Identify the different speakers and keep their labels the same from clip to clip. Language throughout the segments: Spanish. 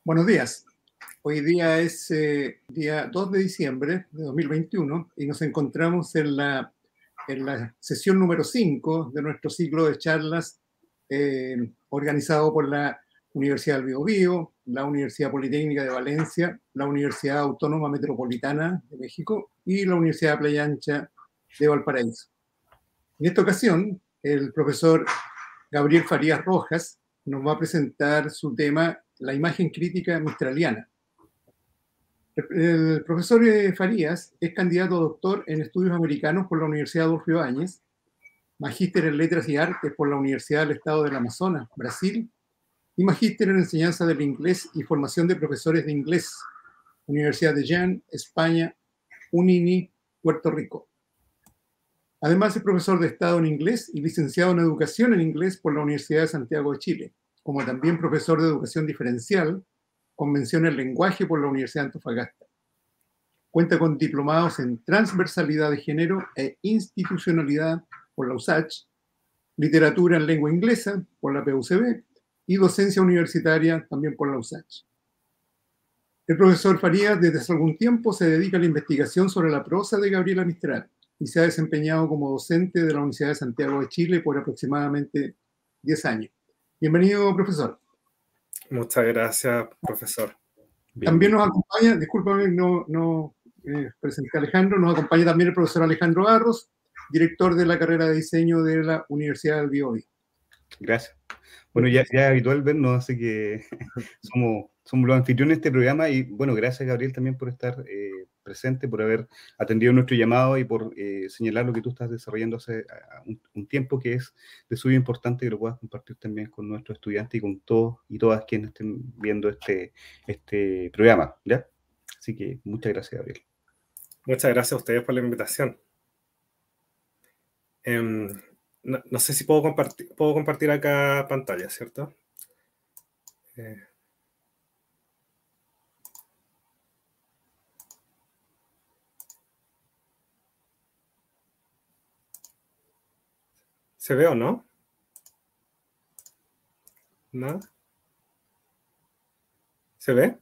Speaker 1: Buenos días. Hoy día es día 2 de diciembre de 2021 y nos encontramos en la sesión número 5 de nuestro ciclo de charlas organizado por la Universidad del Biobío, la Universidad Politécnica de Valencia, la Universidad Autónoma Metropolitana de México y la Universidad de Playa Ancha de Valparaíso. En esta ocasión, el profesor Gabriel Farías Rojas nos va a presentar su tema, la imagen crítica mistraliana. El profesor Farías es candidato a doctor en estudios americanos por la Universidad Adolfo Ibáñez, magíster en letras y artes por la Universidad del Estado del Amazonas, Brasil, y magíster en enseñanza del inglés y formación de profesores de inglés, Universidad de Jean, España, Unini, Puerto Rico. Además es profesor de Estado en inglés y licenciado en educación en inglés por la Universidad de Santiago de Chile, como también profesor de educación diferencial, con mención en lenguaje por la Universidad de Antofagasta. Cuenta con diplomados en transversalidad de género e institucionalidad por la USACH, literatura en lengua inglesa por la PUCB y docencia universitaria también por la USACH. El profesor Farías desde hace algún tiempo se dedica a la investigación sobre la prosa de Gabriela Mistral y se ha desempeñado como docente de la Universidad de Santiago de Chile por aproximadamente 10 años. Bienvenido, profesor.
Speaker 2: Muchas gracias, profesor.
Speaker 1: También nos acompaña, discúlpame, no presenté a Alejandro, nos acompaña también el profesor Alejandro Arros, director de la carrera de diseño de la Universidad del Biobío.
Speaker 3: Gracias. Bueno, ya es habitual vernos, así que somos los anfitriones de este programa y bueno, gracias Gabriel también por estar presente, por haber atendido nuestro llamado y por señalar lo que tú estás desarrollando hace un tiempo, que es de suyo importante que lo puedas compartir también con nuestros estudiantes y con todos y todas quienes estén viendo este programa, ¿ya? Así que muchas gracias, Gabriel.
Speaker 2: Muchas gracias a ustedes por la invitación. No sé si puedo compartir acá pantalla, ¿cierto? ¿Se ve o no? ¿No? ¿Se ve?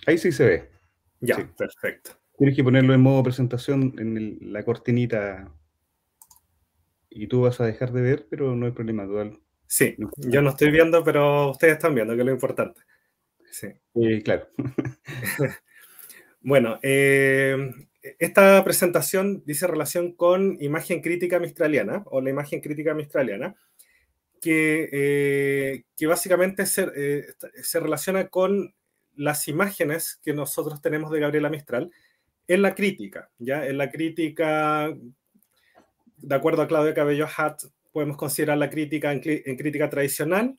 Speaker 3: Ahí sí se ve.
Speaker 2: Ya,
Speaker 3: sí.
Speaker 2: Perfecto.
Speaker 3: Tienes que ponerlo en modo presentación en la cortinita y tú vas a dejar de ver, pero no hay problema. Dual.
Speaker 2: Sí, yo no estoy viendo, pero ustedes están viendo, que es lo importante. Sí.
Speaker 3: Claro.
Speaker 2: Bueno, esta presentación dice relación con imagen crítica mistraliana, o la imagen crítica mistraliana, que básicamente se relaciona con las imágenes que nosotros tenemos de Gabriela Mistral en la crítica, ¿ya? En la crítica, de acuerdo a Claudia Cabello Hatt, podemos considerar la crítica en crítica tradicional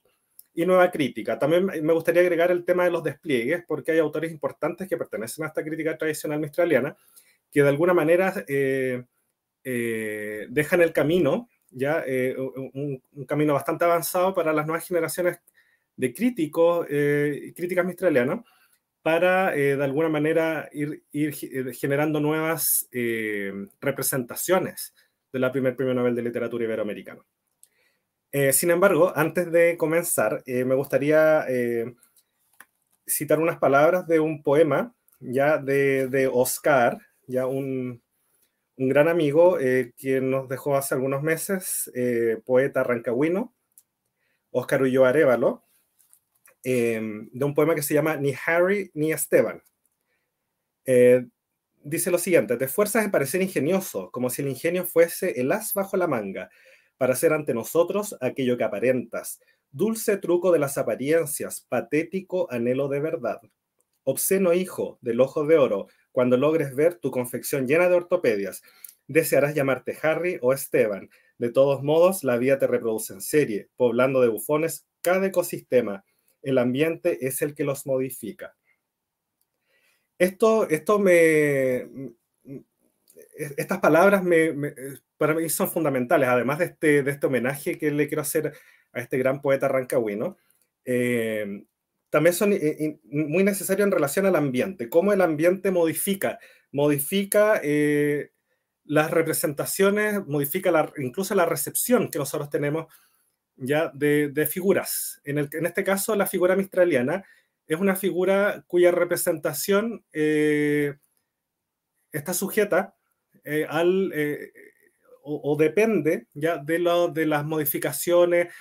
Speaker 2: y nueva crítica. También me gustaría agregar el tema de los despliegues, porque hay autores importantes que pertenecen a esta crítica tradicional mistraliana, que de alguna manera dejan el camino, ya un camino bastante avanzado para las nuevas generaciones de críticos y críticas mistralianas, para de alguna manera ir generando nuevas representaciones de la primer premio Nobel de Literatura Iberoamericano. Sin embargo, antes de comenzar, me gustaría citar unas palabras de un poema ya de Oscar, ya un gran amigo quien nos dejó hace algunos meses, poeta rancagüino, Óscar Ulloa Arévalo, de un poema que se llama Ni Harry ni Esteban. Dice lo siguiente: te esfuerzas en parecer ingenioso, como si el ingenio fuese el as bajo la manga, para hacer ante nosotros aquello que aparentas, dulce truco de las apariencias, patético anhelo de verdad. Obsceno hijo del ojo de oro, cuando logres ver tu confección llena de ortopedias, desearás llamarte Harry o Esteban. De todos modos, la vida te reproduce en serie, poblando de bufones cada ecosistema. El ambiente es el que los modifica. Estas palabras para mí son fundamentales, además de este homenaje que le quiero hacer a este gran poeta rancagüino. También son muy necesarios en relación al ambiente, cómo el ambiente modifica las representaciones, modifica incluso la recepción que nosotros tenemos ¿ya? De figuras. En este caso, la figura mistraliana es una figura cuya representación está sujeta o depende ya de las modificaciones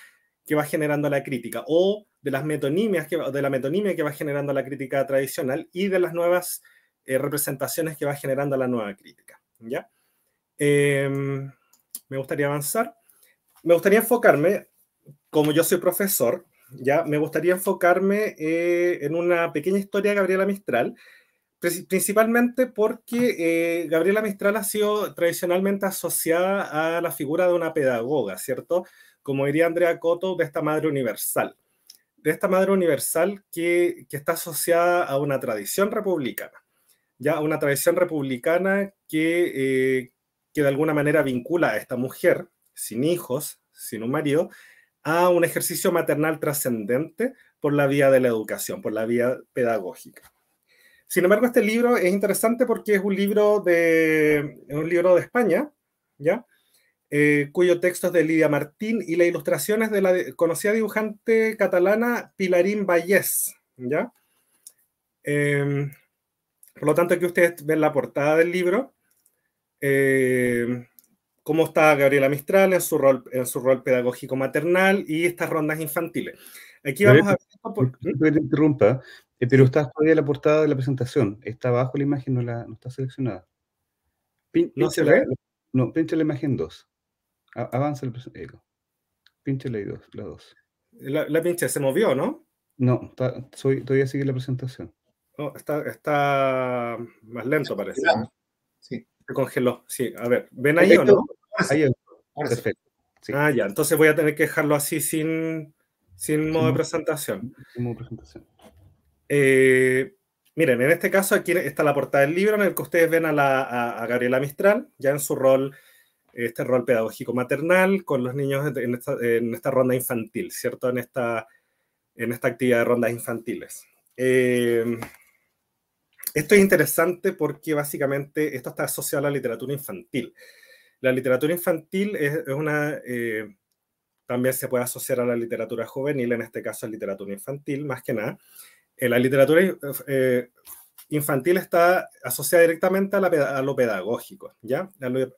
Speaker 2: que va generando la crítica, o de las metonimias de la metonimia que va generando la crítica tradicional, y de las nuevas representaciones que va generando la nueva crítica. ¿Ya? Me gustaría avanzar. Me gustaría enfocarme, como yo soy profesor, ya me gustaría enfocarme en una pequeña historia de Gabriela Mistral, principalmente porque Gabriela Mistral ha sido tradicionalmente asociada a la figura de una pedagoga, ¿cierto? Como diría Andrea Cotto, de esta madre universal. De esta madre universal que está asociada a una tradición republicana, ya una tradición republicana que de alguna manera vincula a esta mujer, sin hijos, sin un marido, a un ejercicio maternal trascendente por la vía de la educación, por la vía pedagógica. Sin embargo, este libro es interesante porque es un libro de España, ¿ya? Cuyo texto es de Lidia Martín y las ilustraciones de la conocida dibujante catalana Pilarín Vallès, ¿ya? Por lo tanto, aquí ustedes ven la portada del libro, cómo está Gabriela Mistral en su rol pedagógico maternal y estas rondas infantiles. Aquí
Speaker 3: Gabriel,
Speaker 2: vamos a ver...
Speaker 3: disculpe que te interrumpa, pero
Speaker 2: Sí.
Speaker 3: está todavía la portada de la presentación. Está abajo la imagen, no está seleccionada.
Speaker 2: ¿No se
Speaker 3: Pincha
Speaker 2: ve?
Speaker 3: no, pincha la imagen 2. Avanza el pincha la 2.
Speaker 2: La pinche se movió, ¿no?
Speaker 3: No, todavía sigue la presentación.
Speaker 2: Oh, está más lento, parece. A ver.
Speaker 1: Sí.
Speaker 2: Se congeló. Sí, a ver. ¿Ven ahí o no?
Speaker 3: Ahí,
Speaker 1: Ahora sí.
Speaker 3: perfecto. Sí.
Speaker 2: Ah, ya. Entonces voy a tener que dejarlo así sin modo de presentación.
Speaker 3: Sin modo de presentación.
Speaker 2: Miren, en este caso aquí está la portada del libro en el que ustedes ven a Gabriela Mistral, ya en su rol, este rol pedagógico maternal, con los niños en esta ronda infantil, ¿cierto? En esta actividad de rondas infantiles. Esto es interesante porque básicamente esto está asociado a la literatura infantil. La literatura infantil es una... también se puede asociar a la literatura juvenil, en este caso a literatura infantil, más que nada. La literatura infantil está asociada directamente a lo pedagógico, ¿ya?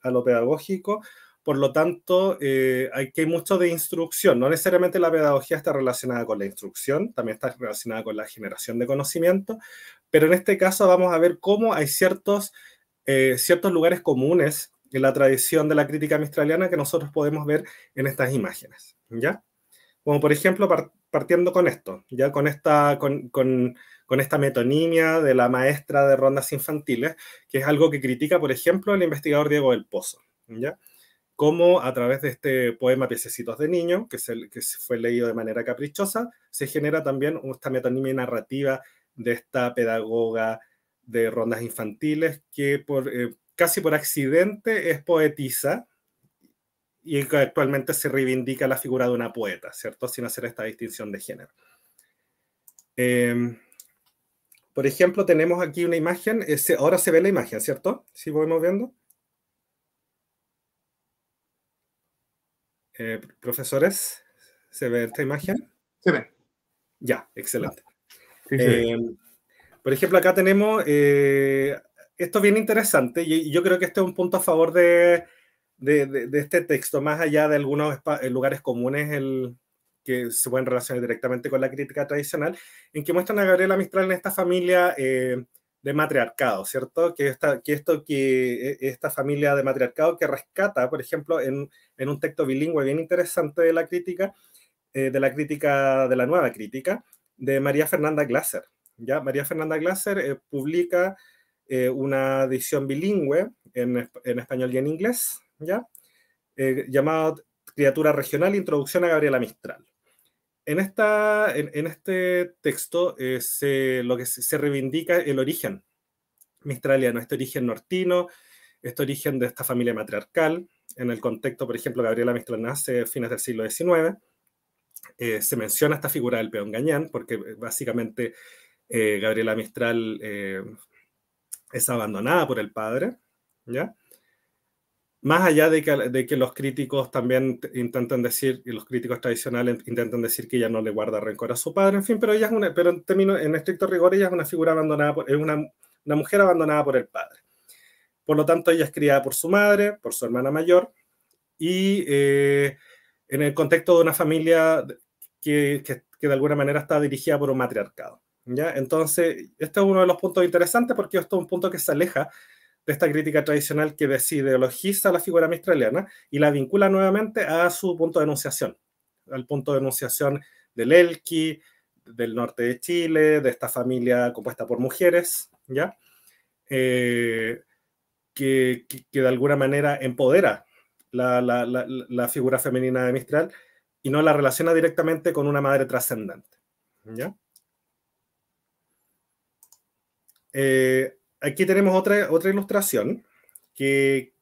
Speaker 2: A lo pedagógico, por lo tanto, hay mucho de instrucción. No necesariamente la pedagogía está relacionada con la instrucción, también está relacionada con la generación de conocimiento, pero en este caso vamos a ver cómo hay ciertos lugares comunes en la tradición de la crítica mistraliana que nosotros podemos ver en estas imágenes, ¿ya? Como por ejemplo, partiendo con esto, ya con esta metonimia de la maestra de rondas infantiles, que es algo que critica, por ejemplo, el investigador Diego del Pozo, ¿ya? Cómo a través de este poema Piececitos de Niño, que fue leído de manera caprichosa, se genera también esta metonimia narrativa de esta pedagoga de rondas infantiles que casi por accidente es poetisa, y que actualmente se reivindica la figura de una poeta, ¿cierto? Sin hacer esta distinción de género. Por ejemplo, tenemos aquí una imagen, ahora se ve la imagen, ¿cierto? ¿Sí podemos viendo? Profesores, ¿se ve esta imagen?
Speaker 1: Se ve.
Speaker 2: Ya, excelente.
Speaker 3: Sí, se ve.
Speaker 2: Por ejemplo, acá tenemos, esto es bien interesante, y yo creo que este es un punto a favor de este texto, más allá de algunos lugares comunes que se pueden relacionar directamente con la crítica tradicional, en que muestran a Gabriela Mistral en esta familia de matriarcado, ¿cierto? Esta familia de matriarcado que rescata, por ejemplo, en un texto bilingüe bien interesante de la crítica, de la nueva crítica, de María Fernanda Glasser. ¿Ya? María Fernanda Glasser publica una edición bilingüe en español y en inglés, ¿ya? Llamado Criatura Regional, Introducción a Gabriela Mistral. En este texto lo que se reivindica el origen mistraliano, este origen nortino, este origen de esta familia matriarcal. En el contexto, por ejemplo, Gabriela Mistral nace a fines del siglo XIX. Se menciona esta figura del peón gañán, porque básicamente Gabriela Mistral es abandonada por el padre, ¿ya? más allá de que los críticos también intentan decir, y los críticos tradicionales intentan decir que ella no le guarda rencor a su padre, en fin, pero ella es pero en estricto rigor, ella es una figura abandonada, es una mujer abandonada por el padre. Por lo tanto, ella es criada por su madre, por su hermana mayor, y en el contexto de una familia que de alguna manera está dirigida por un matriarcado, ¿ya? Entonces, este es uno de los puntos interesantes porque esto es un punto que se aleja de esta crítica tradicional que desideologiza la figura mistraliana y la vincula nuevamente a su punto de enunciación, al punto de enunciación del Elqui, del norte de Chile, de esta familia compuesta por mujeres, ¿ya? Que de alguna manera empodera la figura femenina de Mistral y no la relaciona directamente con una madre trascendente, ¿ya? Aquí tenemos otra ilustración que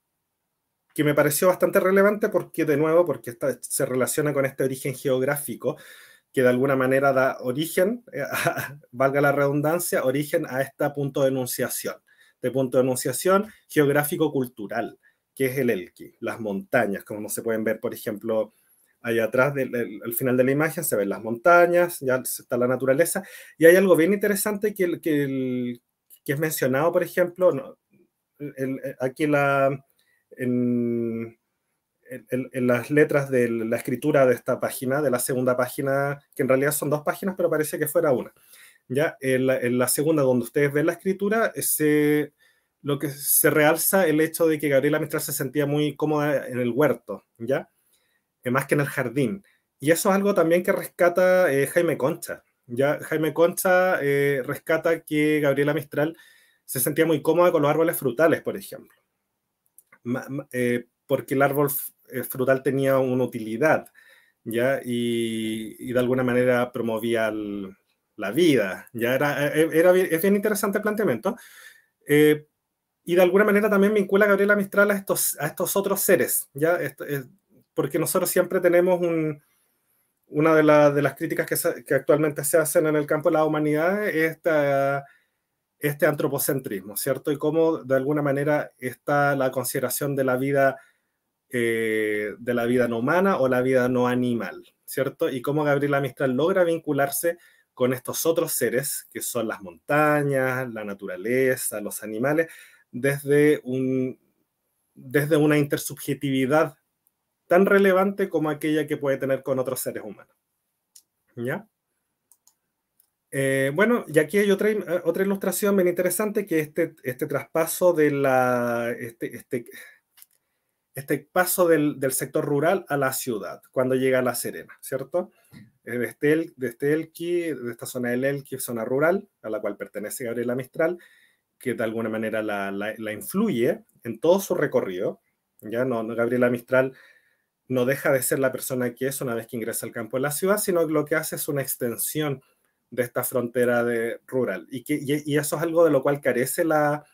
Speaker 2: me pareció bastante relevante porque, de nuevo, porque se relaciona con este origen geográfico que de alguna manera da origen, valga la redundancia, origen a este punto de enunciación geográfico-cultural, que es el Elqui, las montañas, como se pueden ver, por ejemplo, allá atrás, al final de la imagen, se ven las montañas, ya está la naturaleza, y hay algo bien interesante que es mencionado, por ejemplo, aquí en las letras de la escritura de esta página, de la segunda página, que en realidad son 2 páginas, pero parece que fuera una. ¿Ya? En la segunda, donde ustedes ven la escritura, lo que se realza el hecho de que Gabriela Mistral se sentía muy cómoda en el huerto, ¿ya? Más que en el jardín. Y eso es algo también que rescata Jaime Concha. ¿Ya? Jaime Concha rescata que Gabriela Mistral se sentía muy cómoda con los árboles frutales, por ejemplo. Porque el árbol frutal tenía una utilidad, ¿ya? Y de alguna manera promovía la vida, ¿ya? Es bien interesante el planteamiento. Y de alguna manera también vincula a Gabriela Mistral a estos otros seres, ¿ya? Porque nosotros siempre tenemos una de las críticas que actualmente se hacen en el campo de la humanidad es este antropocentrismo, ¿cierto? Y cómo de alguna manera está la consideración de la vida no humana o la vida no animal, ¿cierto? Y cómo Gabriela Mistral logra vincularse con estos otros seres, que son las montañas, la naturaleza, los animales, desde una intersubjetividad tan relevante como aquella que puede tener con otros seres humanos. ¿Ya? Bueno, y aquí hay otra ilustración bien interesante, que este traspaso de este paso del sector rural a la ciudad, cuando llega a La Serena, ¿cierto? De esta zona del Elqui, zona rural, a la cual pertenece Gabriela Mistral, que de alguna manera la influye en todo su recorrido. Ya Gabriela Mistral no deja de ser la persona que es una vez que ingresa al campo de la ciudad, sino que lo que hace es una extensión de esta frontera rural. Y eso es algo de lo cual carece la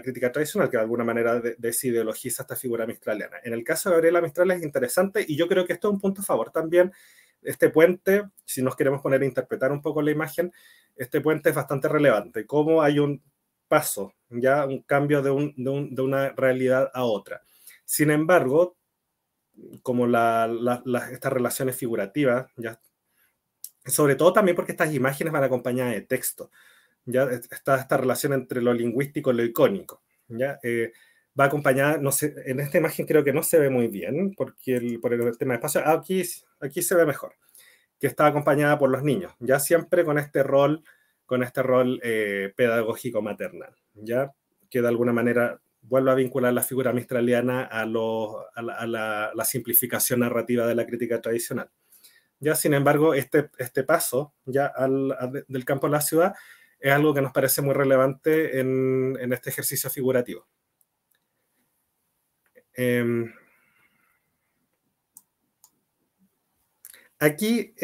Speaker 2: crítica tradicional, que de alguna manera desideologiza esta figura mistraliana. En el caso de Gabriela Mistral es interesante, y yo creo que esto es un punto a favor también. Este puente, si nos queremos poner a interpretar un poco la imagen, este puente es bastante relevante. Cómo hay un paso, ya un cambio de una realidad a otra. Sin embargo, como estas relaciones figurativas, ya, sobre todo también porque estas imágenes van acompañadas de texto, ya está esta relación entre lo lingüístico y lo icónico, ya va acompañada, no sé, en esta imagen creo que no se ve muy bien porque por el tema de espacio, aquí se ve mejor, que está acompañada por los niños, ya siempre con este rol pedagógico maternal, ya que de alguna manera vuelve a vincular la figura mistraliana a la simplificación narrativa de la crítica tradicional. Ya, sin embargo, este paso ya del campo a la ciudad es algo que nos parece muy relevante en este ejercicio figurativo. Aquí,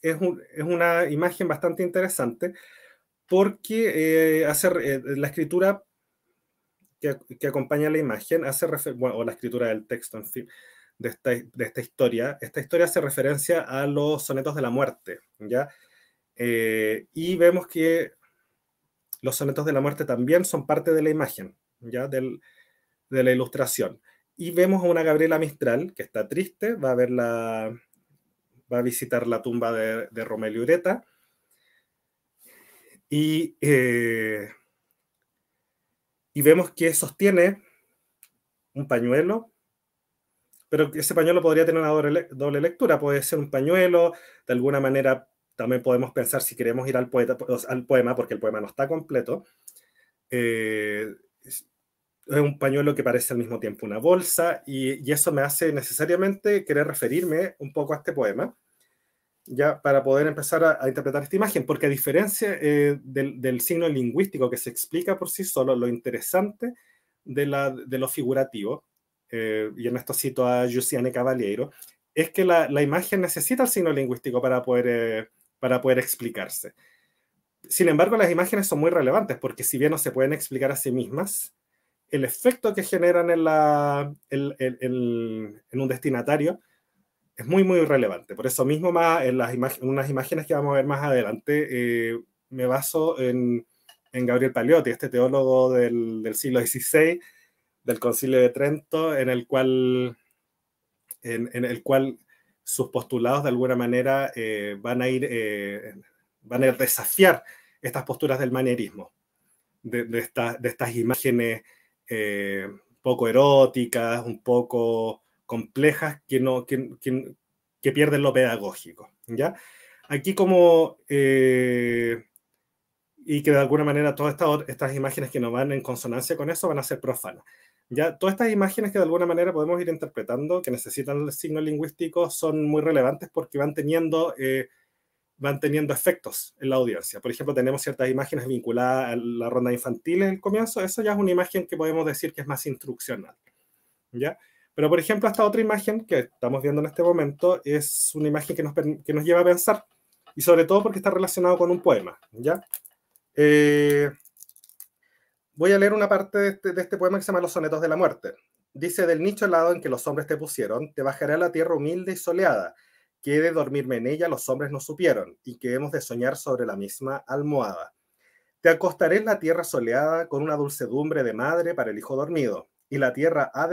Speaker 2: es una imagen bastante interesante porque la escritura que acompaña la imagen o la escritura del texto, en fin, de esta historia. Esta historia hace referencia a los sonetos de la muerte, ¿ya? Y vemos que los sonetos de la muerte también son parte de la imagen, ¿ya? De la ilustración. Y vemos a una Gabriela Mistral que está triste, va a visitar la tumba de Romelio Ureta, y vemos que sostiene un pañuelo, pero ese pañuelo podría tener una doble lectura, puede ser un pañuelo, de alguna manera también podemos pensar, si queremos ir al poema, porque el poema no está completo, es un pañuelo que parece al mismo tiempo una bolsa, y eso me hace necesariamente querer referirme un poco a este poema, ya para poder empezar a interpretar esta imagen, porque a diferencia del signo lingüístico que se explica por sí solo, lo interesante de lo figurativo, y en esto cito a Giussiane Cavaliero, es que la imagen necesita el signo lingüístico para poder explicarse. Sin embargo, las imágenes son muy relevantes, porque si bien no se pueden explicar a sí mismas, el efecto que generan en un destinatario es muy, muy relevante. Por eso mismo, más en unas imágenes que vamos a ver más adelante, me baso en Gabriel Paleotti, este teólogo del siglo XVI, del Concilio de Trento, en el cual sus postulados de alguna manera van a desafiar estas posturas del manierismo, de estas imágenes poco eróticas, un poco complejas, que pierden lo pedagógico, ¿ya? Aquí y que de alguna manera todas estas imágenes que no van en consonancia con eso van a ser profanas. Ya, todas estas imágenes que de alguna manera podemos ir interpretando, que necesitan el signo lingüístico, son muy relevantes porque van teniendo efectos en la audiencia. Por ejemplo, tenemos ciertas imágenes vinculadas a la ronda infantil en el comienzo, eso ya es una imagen que podemos decir que es más instruccional, ¿ya? Pero, por ejemplo, esta otra imagen que estamos viendo en este momento es una imagen que nos lleva a pensar, y sobre todo porque está relacionado con un poema, ¿ya? Voy a leer una parte de este poema que se llama Los sonetos de la muerte. Dice: del nicho helado en que los hombres te pusieron, te bajaré a la tierra humilde y soleada, que he de dormirme en ella los hombres no supieron, y que hemos de soñar sobre la misma almohada. Te acostaré en la tierra soleada con una dulcedumbre de madre para el hijo dormido, y la tierra ha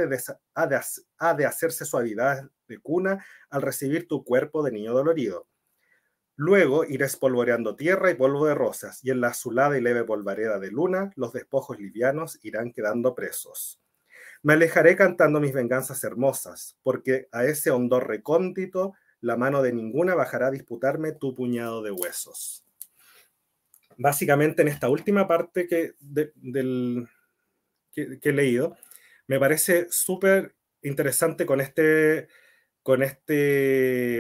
Speaker 2: de hacerse suavidad de cuna al recibir tu cuerpo de niño dolorido. Luego iré espolvoreando tierra y polvo de rosas, y en la azulada y leve polvareda de luna, los despojos livianos irán quedando presos. Me alejaré cantando mis venganzas hermosas, porque a ese hondor recóndito la mano de ninguna bajará a disputarme tu puñado de huesos. Básicamente en esta última parte que he leído, me parece súper interesante con este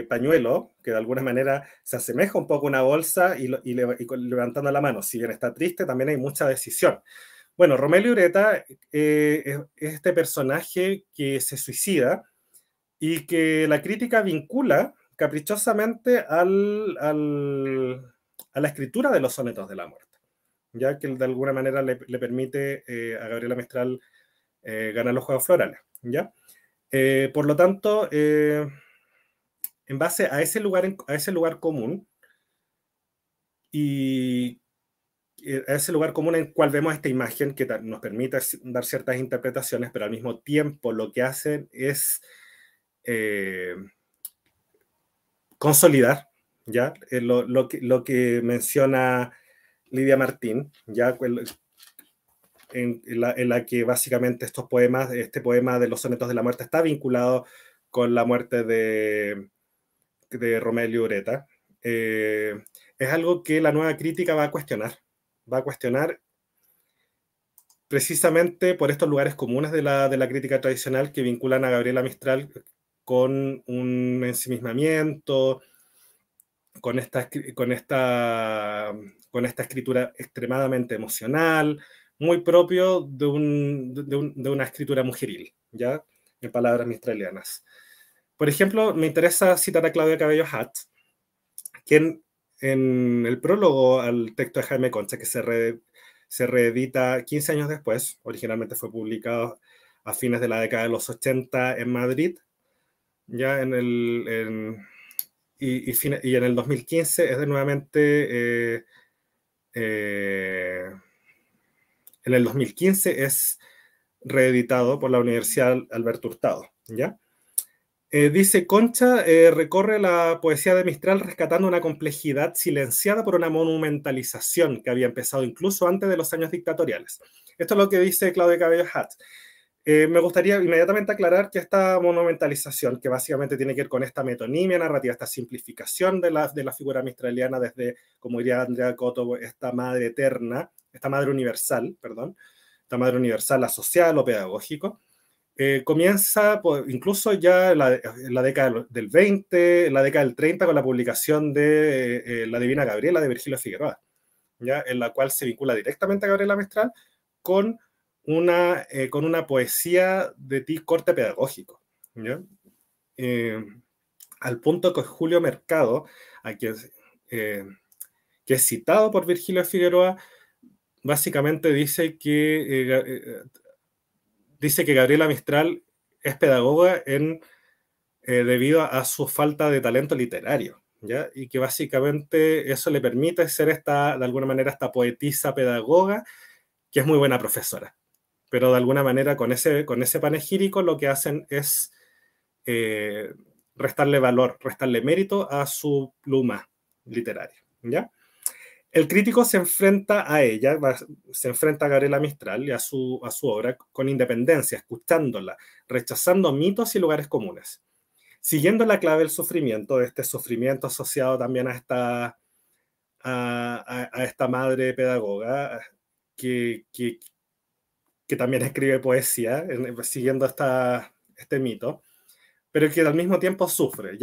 Speaker 2: pañuelo, que de alguna manera se asemeja un poco a una bolsa y levantando la mano. Si bien está triste, también hay mucha decisión. Bueno, Romelio Ureta es este personaje que se suicida y que la crítica vincula caprichosamente a la escritura de los sonetos de la muerte, ya que de alguna manera le permite a Gabriela Mistral ganar los Juegos Florales, ¿ya? Por lo tanto, en base a ese lugar común, y a ese lugar común en el cual vemos esta imagen que nos permite dar ciertas interpretaciones, pero al mismo tiempo lo que hacen es consolidar, ¿ya? Lo que menciona Lidia Martín, ¿ya? En la que básicamente este poema de los sonetos de la muerte está vinculado con la muerte de Romelio Ureta. Es algo que la nueva crítica va a cuestionar precisamente por estos lugares comunes de la crítica tradicional que vinculan a Gabriela Mistral con un ensimismamiento, con esta escritura extremadamente emocional, muy propio de una escritura mujeril, ¿ya? En palabras mistralianas. Por ejemplo, me interesa citar a Claudia Cabello Hatt, quien en el prólogo al texto de Jaime Concha, que se reedita 15 años después, originalmente fue publicado a fines de la década de los 80 en Madrid, ya y en el 2015 es de nuevamente En el 2015 es reeditado por la Universidad Alberto Hurtado, ¿ya? Dice, Concha recorre la poesía de Mistral rescatando una complejidad silenciada por una monumentalización que había empezado incluso antes de los años dictatoriales. Esto es lo que dice Claudia Cabello Hatch. Me gustaría inmediatamente aclarar que esta monumentalización, que básicamente tiene que ver con esta metonimia narrativa, esta simplificación de la figura mistraliana desde, como diría Andrea Cotto, esta madre eterna, esta madre universal, perdón, esta madre universal asociada a lo pedagógico, comienza incluso ya en la década del 20, en la década del 30, con la publicación de La Divina Gabriela de Virgilio Figueroa, ¿ya? En la cual se vincula directamente a Gabriela Mistral con una poesía de corte pedagógico, ¿ya? Al punto que Julio Mercado, que es citado por Virgilio Figueroa, básicamente dice que Gabriela Mistral es pedagoga debido a su falta de talento literario, ¿ya? Y que básicamente eso le permite ser de alguna manera, esta poetisa pedagoga que es muy buena profesora. Pero de alguna manera con ese panegírico lo que hacen es restarle valor, restarle mérito a su pluma literaria, ¿ya? El crítico se enfrenta a ella, se enfrenta a Gabriela Mistral y a su obra con independencia, escuchándola, rechazando mitos y lugares comunes, siguiendo la clave del sufrimiento, de este sufrimiento asociado también a esta madre pedagoga que también escribe poesía, siguiendo este mito, pero que al mismo tiempo sufre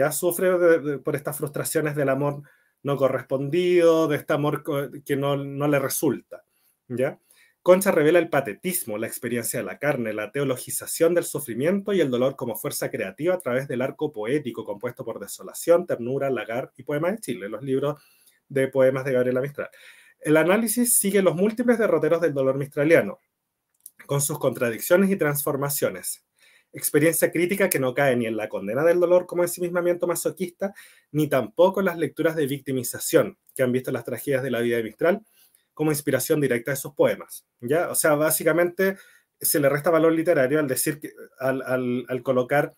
Speaker 2: por estas frustraciones del amor no correspondido, de este amor que no le resulta, ¿ya? Concha revela el patetismo, la experiencia de la carne, la teologización del sufrimiento y el dolor como fuerza creativa a través del arco poético compuesto por Desolación, Ternura, Lagar y Poemas de Chile, los libros de poemas de Gabriela Mistral. El análisis sigue los múltiples derroteros del dolor mistraliano, con sus contradicciones y transformaciones. Experiencia crítica que no cae ni en la condena del dolor como ensimismamiento masoquista, ni tampoco en las lecturas de victimización que han visto las tragedias de la vida de Mistral como inspiración directa de sus poemas, ¿ya? O sea, básicamente se le resta valor literario al decir al colocar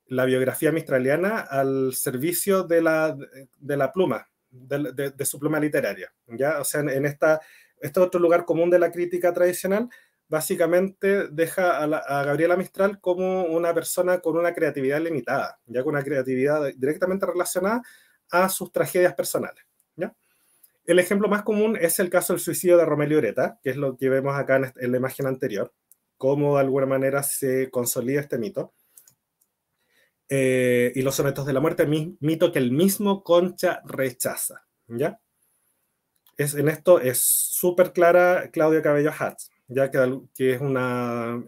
Speaker 2: la biografía mistraliana al servicio de la pluma, de su pluma literaria, ¿ya? O sea, en este otro lugar común de la crítica tradicional, básicamente deja a Gabriela Mistral como una persona con una creatividad limitada, ya con una creatividad directamente relacionada a sus tragedias personales, ¿ya? El ejemplo más común es el caso del suicidio de Romelio Ureta, que es lo que vemos acá en la imagen anterior, cómo de alguna manera se consolida este mito. Y los sonetos de la muerte, mito que el mismo Concha rechaza, ¿ya? En esto es súper clara Claudia Cabello Hatch, ya que es una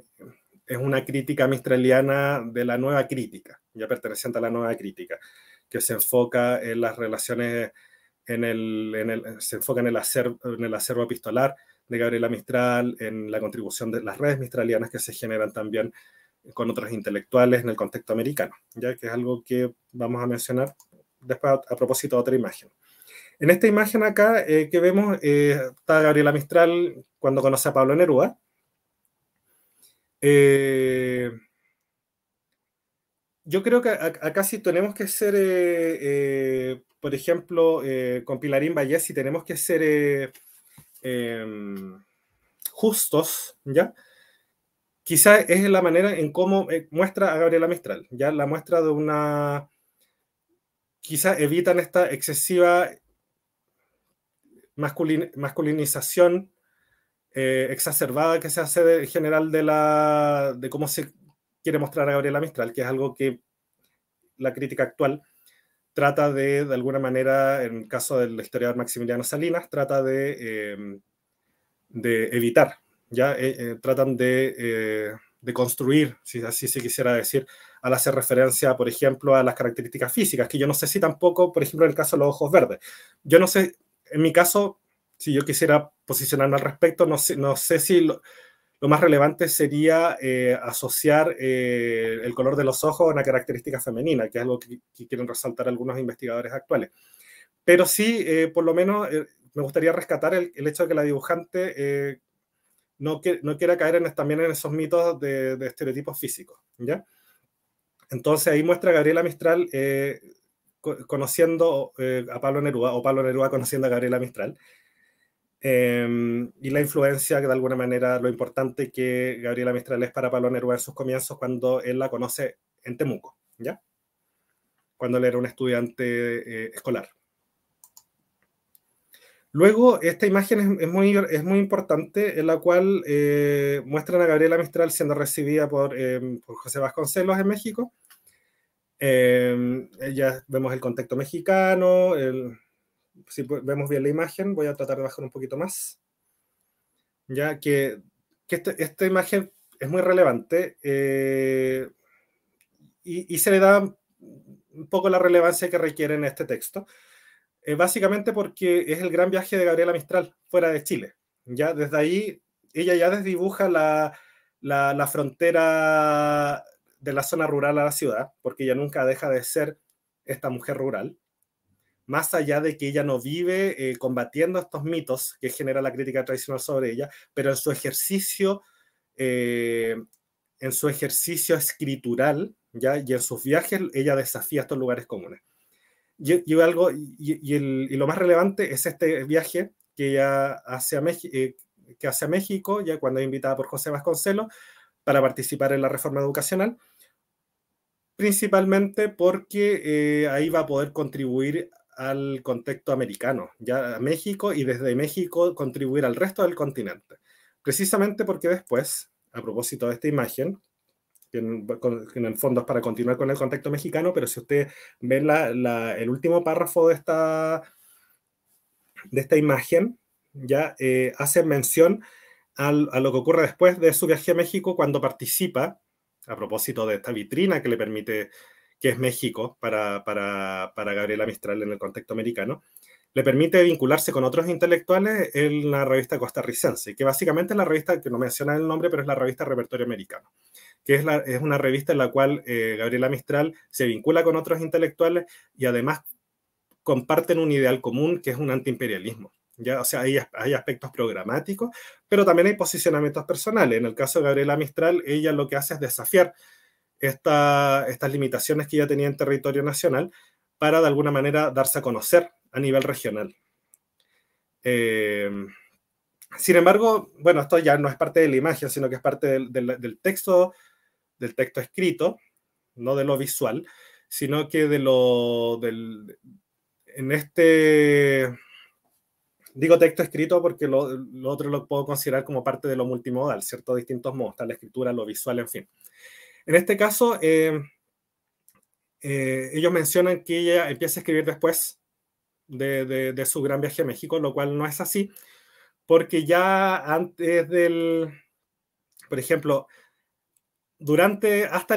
Speaker 2: crítica mistraliana de la nueva crítica, ya perteneciente a la nueva crítica, que se enfoca en las relaciones, se enfoca en el acervo epistolar de Gabriela Mistral, en la contribución de las redes mistralianas que se generan también con otros intelectuales en el contexto americano, ya que es algo que vamos a mencionar después a propósito de otra imagen. En esta imagen acá que vemos está Gabriela Mistral cuando conoce a Pablo Neruda. Yo creo que acá sí tenemos que ser, por ejemplo, con Pilarín Vallés, sí tenemos que ser justos, ¿ya? Quizá es la manera en cómo muestra a Gabriela Mistral, ya la muestra de una... Quizá evitan esta excesiva masculinización exacerbada que se hace en general de cómo se quiere mostrar a Gabriela Mistral, que es algo que la crítica actual trata de alguna manera, en el caso del historiador Maximiliano Salinas, trata de evitar, ¿ya? Tratan de construir, si así se quisiera decir, al hacer referencia, por ejemplo, a las características físicas, que yo no sé si tampoco, por ejemplo, en el caso de los ojos verdes. Yo no sé, en mi caso, si yo quisiera posicionarme al respecto, no sé si lo más relevante sería asociar el color de los ojos a una característica femenina, que es algo que quieren resaltar algunos investigadores actuales. Pero sí, por lo menos, me gustaría rescatar el hecho de que la dibujante no quiera caer también en esos mitos de estereotipos físicos, ¿ya? Entonces ahí muestra Gabriela Mistral conociendo a Pablo Neruda, o Pablo Neruda conociendo a Gabriela Mistral, y la influencia que de alguna manera, lo importante que Gabriela Mistral es para Pablo Neruda en sus comienzos cuando él la conoce en Temuco, ¿ya? Cuando él era un estudiante escolar. Luego, esta imagen es muy importante, en la cual muestran a Gabriela Mistral siendo recibida por José Vasconcelos en México. Ya vemos el contexto mexicano, si vemos bien la imagen, voy a tratar de bajar un poquito más, ya que esta imagen es muy relevante y se le da un poco la relevancia que requiere en este texto. Básicamente porque es el gran viaje de Gabriela Mistral fuera de Chile. Ya desde ahí, ella ya desdibuja la frontera de la zona rural a la ciudad, porque ella nunca deja de ser esta mujer rural, más allá de que ella no vive combatiendo estos mitos que genera la crítica tradicional sobre ella, pero en su ejercicio escritural, ¿ya? Y en sus viajes ella desafía estos lugares comunes. Y lo más relevante es este viaje que ella hace a México, ya cuando es invitada por José Vasconcelos para participar en la reforma educacional, principalmente porque ahí va a poder contribuir al contexto americano, ya a México, y desde México contribuir al resto del continente. Precisamente porque después, a propósito de esta imagen, que en el fondo es para continuar con el contexto mexicano, pero si ustedes ven el último párrafo de esta imagen, ya hace mención a lo que ocurre después de su viaje a México, cuando participa, a propósito de esta vitrina que le permite, que es México para Gabriela Mistral en el contexto americano, le permite vincularse con otros intelectuales en la revista costarricense, que básicamente es la revista, que no menciona el nombre, pero es la revista Repertorio Americano, que es una revista en la cual Gabriela Mistral se vincula con otros intelectuales y además comparten un ideal común, que es un antiimperialismo. ¿Ya? O sea, hay aspectos programáticos, pero también hay posicionamientos personales. En el caso de Gabriela Mistral, ella lo que hace es desafiar estas limitaciones que ella tenía en territorio nacional para de alguna manera darse a conocer a nivel regional. Sin embargo, bueno, esto ya no es parte de la imagen, sino que es parte del texto escrito, no de lo visual, sino que en este, digo texto escrito porque lo otro lo puedo considerar como parte de lo multimodal, ¿cierto? Distintos modos, está la escritura, lo visual, en fin. En este caso, ellos mencionan que ella empieza a escribir después de su gran viaje a México, lo cual no es así, porque ya antes por ejemplo, hasta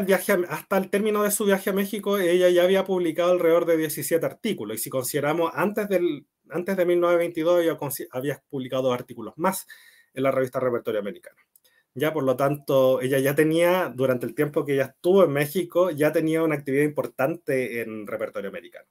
Speaker 2: el término de su viaje a México, ella ya había publicado alrededor de 17 artículos, y si consideramos antes de 1922, ella había publicado artículos más en la revista Repertorio Americano. Ya, por lo tanto, ella ya tenía, durante el tiempo que ella estuvo en México, ya tenía una actividad importante en Repertorio Americano.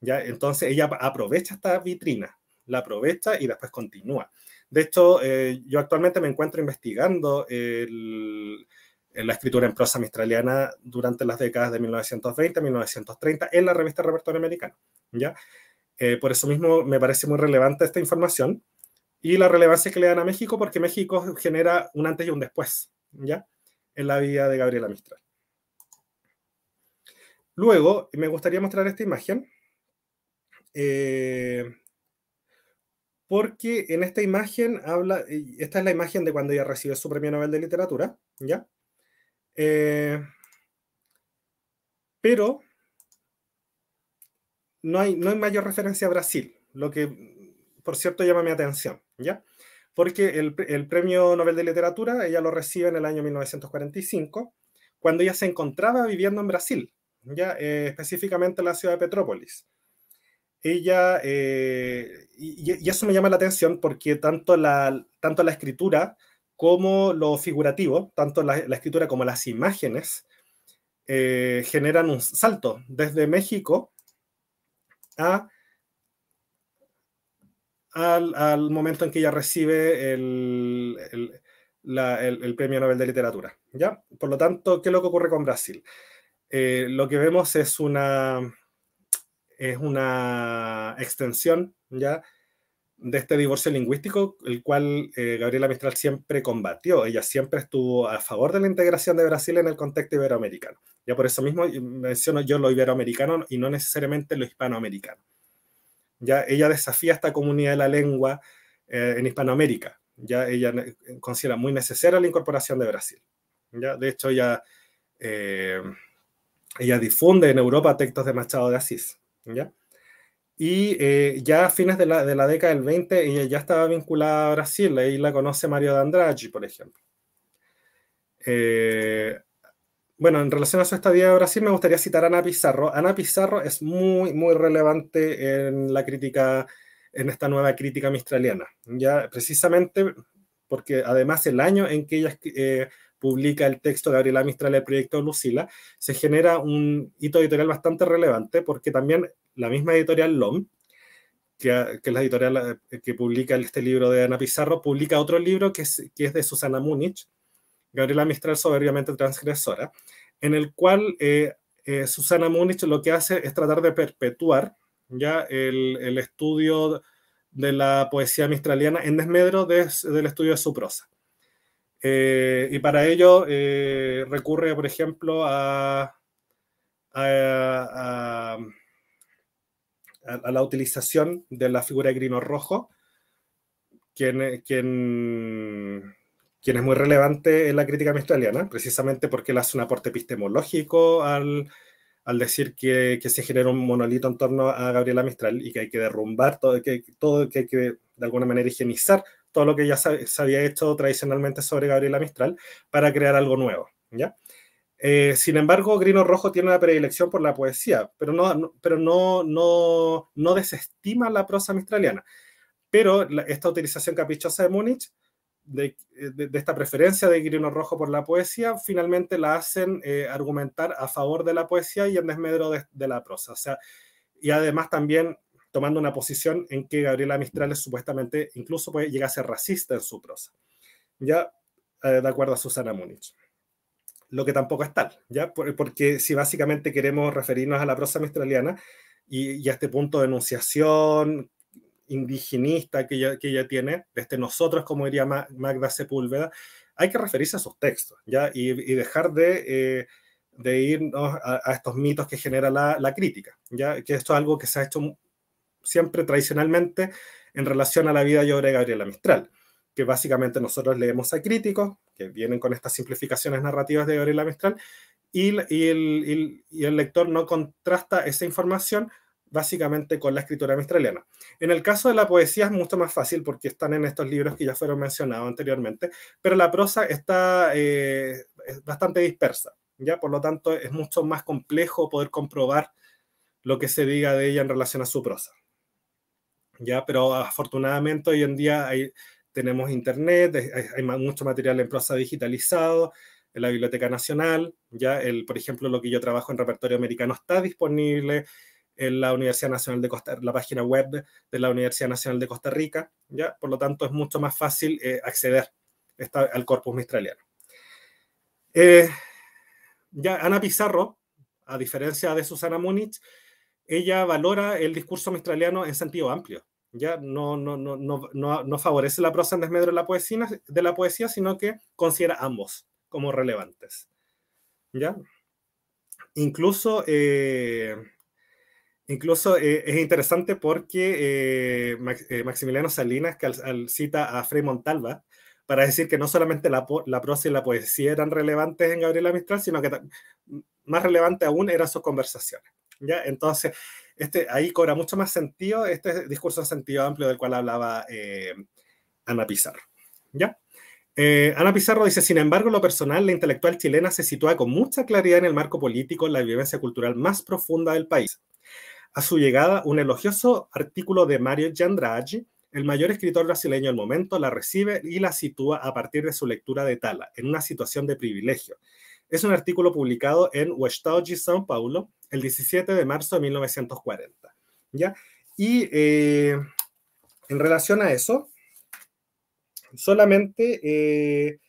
Speaker 2: ¿Ya? Entonces ella aprovecha esta vitrina, la aprovecha y después continúa. De hecho, yo actualmente me encuentro investigando la escritura en prosa mistraliana durante las décadas de 1920 a 1930 en la revista Repertorio Americano. ¿Ya? Por eso mismo me parece muy relevante esta información y la relevancia que le dan a México, porque México genera un antes y un después, ¿ya? En la vida de Gabriela Mistral. Luego, me gustaría mostrar esta imagen, porque en esta imagen esta es la imagen de cuando ella recibe su premio Nobel de Literatura, ¿ya? Pero no hay mayor referencia a Brasil, lo que, por cierto, llama mi atención, ¿ya? Porque el premio Nobel de Literatura ella lo recibe en el año 1945, cuando ella se encontraba viviendo en Brasil, ¿ya? Específicamente en la ciudad de Petrópolis. Ella, y eso me llama la atención porque tanto la escritura como lo figurativo, tanto la escritura como las imágenes, generan un salto desde México al momento en que ella recibe el Premio Nobel de Literatura, ¿ya? Por lo tanto, ¿qué es lo que ocurre con Brasil? Lo que vemos es una extensión, ¿ya?, de este divorcio lingüístico, el cual Gabriela Mistral siempre combatió. Ella siempre estuvo a favor de la integración de Brasil en el contexto iberoamericano. Ya por eso mismo menciono yo lo iberoamericano y no necesariamente lo hispanoamericano. Ya ella desafía esta comunidad de la lengua en Hispanoamérica. Ya ella considera muy necesaria la incorporación de Brasil. Ya, de hecho, ella difunde en Europa textos de Machado de Asís. ¿Ya? Y ya a fines de la década del 20, ella ya estaba vinculada a Brasil. Ahí la conoce Mario de Andrade, por ejemplo. Bueno, en relación a su estadía de Brasil, me gustaría citar a Ana Pizarro. Ana Pizarro es muy, muy relevante en la crítica, en esta nueva crítica mistraliana. Ya precisamente porque además el año en que ella publica el texto de Gabriela Mistral, el proyecto Lucila, se genera un hito editorial bastante relevante, porque también la misma editorial LOM, que es la editorial que publica este libro de Ana Pizarro, publica otro libro que es de Susana Múnich, Gabriela Mistral soberbiamente transgresora, en el cual Susana Múnich lo que hace es tratar de perpetuar ya el estudio de la poesía mistraliana en desmedro del estudio de su prosa. Y para ello recurre, por ejemplo, a la utilización de la figura de Grino Rojo, quien es muy relevante en la crítica mistraliana, precisamente porque él hace un aporte epistemológico al decir que se genera un monolito en torno a Gabriela Mistral y que hay que derrumbar que hay que de alguna manera higienizar todo lo que ya se había hecho tradicionalmente sobre Gabriela Mistral para crear algo nuevo, ¿ya? Sin embargo, Grino Rojo tiene una predilección por la poesía, pero no desestima la prosa mistraliana. Pero esta utilización caprichosa de Múnich, de esta preferencia de Grino Rojo por la poesía, finalmente la hacen argumentar a favor de la poesía y en desmedro de la prosa. O sea, y además también tomando una posición en que Gabriela Mistral supuestamente incluso puede llegar a ser racista en su prosa, ya de acuerdo a Susana Múnich. Lo que tampoco es tal, ¿ya? Porque si básicamente queremos referirnos a la prosa mistraliana y a este punto de enunciación indigenista que ella tiene, desde nosotros, como diría Magda Sepúlveda, hay que referirse a sus textos, ¿ya? Y dejar de irnos a estos mitos que genera la crítica, ¿ya? Que esto es algo que se ha hecho siempre tradicionalmente en relación a la vida y obra de Gabriela Mistral, que básicamente nosotros leemos a críticos que vienen con estas simplificaciones narrativas de Gabriela Mistral y el lector no contrasta esa información básicamente con la escritura mistraliana. En el caso de la poesía es mucho más fácil porque están en estos libros que ya fueron mencionados anteriormente, pero la prosa está es bastante dispersa, ¿ya? Por lo tanto, es mucho más complejo poder comprobar lo que se diga de ella en relación a su prosa, ¿ya? Pero afortunadamente hoy en día tenemos internet, hay mucho material en prosa digitalizado, en la Biblioteca Nacional, ¿ya? Por ejemplo, lo que yo trabajo en repertorio americano está disponible en la Universidad Nacional de la página web de la Universidad Nacional de Costa Rica, ¿ya? Por lo tanto, es mucho más fácil acceder al corpus mistraliano. Ya Ana Pizarro, a diferencia de Susana Múnich, ella valora el discurso mistraliano en sentido amplio. Ya no favorece la prosa en desmedro de la poesía, sino que considera ambos como relevantes. ¿Ya? Incluso es interesante porque Maximiliano Salinas, que cita a Frei Montalva, para decir que no solamente la prosa y la poesía eran relevantes en Gabriela Mistral, sino que más relevante aún eran sus conversaciones. ¿Ya? Entonces, ahí cobra mucho más sentido este discurso en sentido amplio del cual hablaba Ana Pizarro. ¿Ya? Ana Pizarro dice, sin embargo, en lo personal, la intelectual chilena se sitúa con mucha claridad en el marco político, la vivencia cultural más profunda del país. A su llegada, un elogioso artículo de Mario de Andrade, el mayor escritor brasileño del momento, la recibe y la sitúa a partir de su lectura de Tala, en una situación de privilegio. Es un artículo publicado en O Estado de São Paulo el 17 de marzo de 1940. ¿Ya? Y en relación a eso, solamente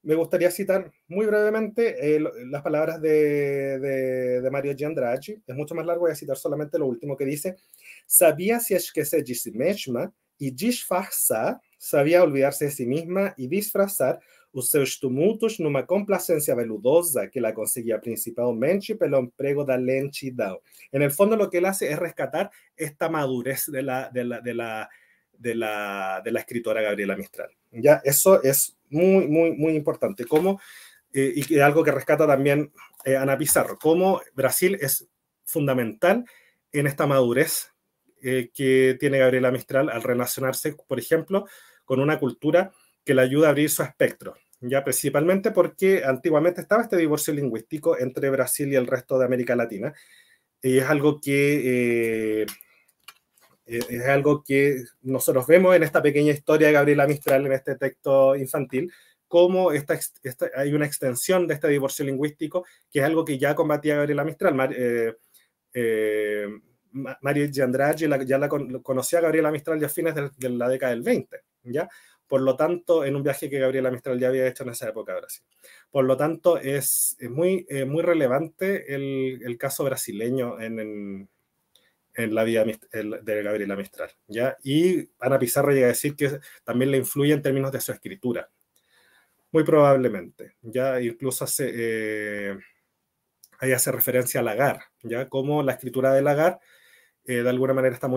Speaker 2: me gustaría citar muy brevemente las palabras de Mario Giandracci. Es mucho más largo, voy a citar solamente lo último que dice. Sabía se esquecer de si mesma e disfarçar, sabia olvidar-se de si mesma e disfarçar os seus tumultos numa complacência veludosa que la conseguía principalmente pelo emprego da lentidão. En el fondo lo que él hace es rescatar esta madurez de la escritora Gabriela Mistral. ¿Ya? Eso es muy, muy, muy importante. Como, y algo que rescata también Ana Pizarro, cómo Brasil es fundamental en esta madurez que tiene Gabriela Mistral al relacionarse, por ejemplo, con una cultura que le ayuda a abrir su espectro, ya principalmente porque antiguamente estaba este divorcio lingüístico entre Brasil y el resto de América Latina, y es algo que nosotros vemos en esta pequeña historia de Gabriela Mistral, en este texto infantil, cómo hay una extensión de este divorcio lingüístico, que es algo que ya combatía Gabriela Mistral. Mario Giandracci conocía a Gabriela Mistral ya a fines de la década del 20, ¿ya? Por lo tanto, en un viaje que Gabriela Mistral ya había hecho en esa época de Brasil. Por lo tanto, es muy relevante el caso brasileño en la vida de Gabriela Mistral, ¿ya? Y Ana Pizarro llega a decir que también le influye en términos de su escritura. Muy probablemente, ¿ya? Incluso ahí hace referencia a Lagar, ¿ya? Como la escritura de Lagar de alguna manera está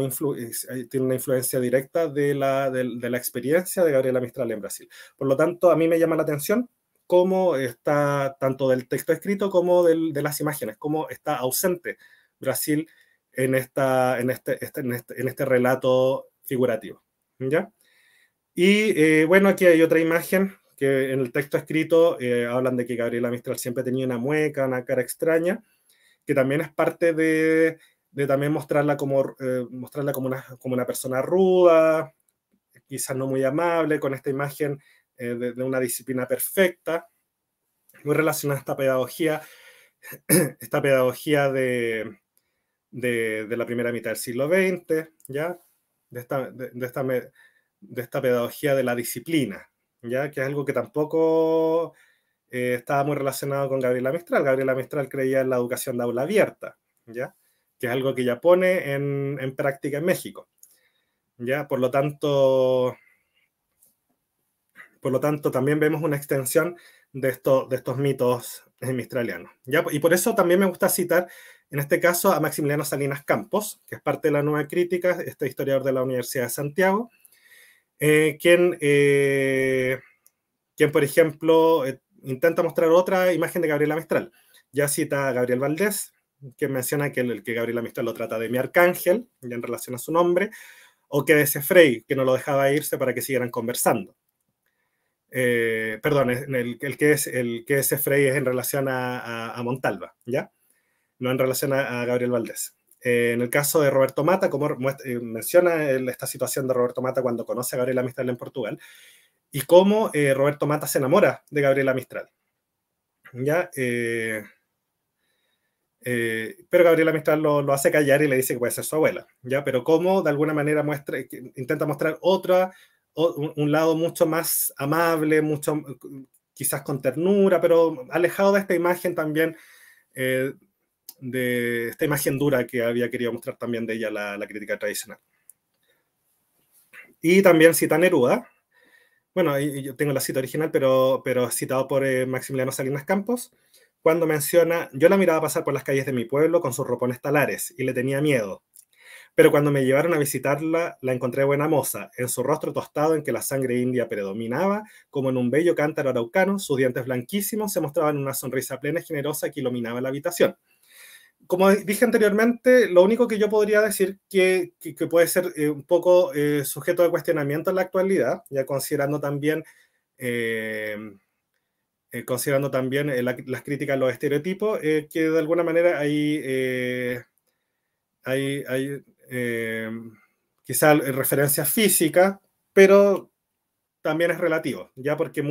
Speaker 2: tiene una influencia directa de la experiencia de Gabriela Mistral en Brasil. Por lo tanto, a mí me llama la atención cómo está, tanto del texto escrito como de las imágenes, cómo está ausente Brasil en este relato figurativo, ¿ya? Y bueno, aquí hay otra imagen que en el texto escrito hablan de que Gabriela Mistral siempre tenía una mueca, una cara extraña, que también es parte de también mostrarla como una persona ruda, quizás no muy amable, con esta imagen de una disciplina perfecta, muy relacionada a esta pedagogía de la primera mitad del siglo XX, ¿ya? De esta pedagogía de la disciplina, ¿ya? Que es algo que tampoco estaba muy relacionado con Gabriela Mistral. Gabriela Mistral creía en la educación de aula abierta, ¿ya? Que es algo que ella pone en práctica en México, ¿ya? Por lo tanto, también vemos una extensión de estos mitos mistralianos, ¿ya? Y por eso también me gusta citar, en este caso, a Maximiliano Salinas Campos, que es parte de la Nueva Crítica, este historiador de la Universidad de Santiago, quien, por ejemplo, intenta mostrar otra imagen de Gabriela Mistral. Ya cita a Gabriel Valdés, que menciona que Gabriela Mistral lo trata de mi arcángel, ya en relación a su nombre, o que de ese Frey, que no lo dejaba irse para que siguieran conversando. Perdón, el que ese Frey es en relación a Montalva, ¿ya? No en relación a Gabriel Valdés. En el caso de Roberto Mata, como menciona esta situación de Roberto Mata cuando conoce a Gabriela Mistral en Portugal, y cómo Roberto Mata se enamora de Gabriela Mistral, ¿ya? Pero Gabriela Mistral lo hace callar y le dice que puede ser su abuela, ¿ya? Pero cómo de alguna manera intenta mostrar un lado mucho más amable, mucho quizás con ternura, pero alejado de esta imagen también, de esta imagen dura que había querido mostrar también de ella la crítica tradicional. Y también cita Neruda. Bueno, yo tengo la cita original, pero citado por Maximiliano Salinas Campos, cuando menciona: yo la miraba pasar por las calles de mi pueblo con sus ropones talares y le tenía miedo. Pero cuando me llevaron a visitarla, la encontré buena moza, en su rostro tostado en que la sangre india predominaba, como en un bello cántaro araucano, sus dientes blanquísimos se mostraban en una sonrisa plena y generosa que iluminaba la habitación. Como dije anteriormente, lo único que yo podría decir que puede ser un poco sujeto de cuestionamiento en la actualidad, ya considerando también las críticas a los estereotipos, que de alguna manera hay quizá referencias físicas, pero también es relativo, ya porque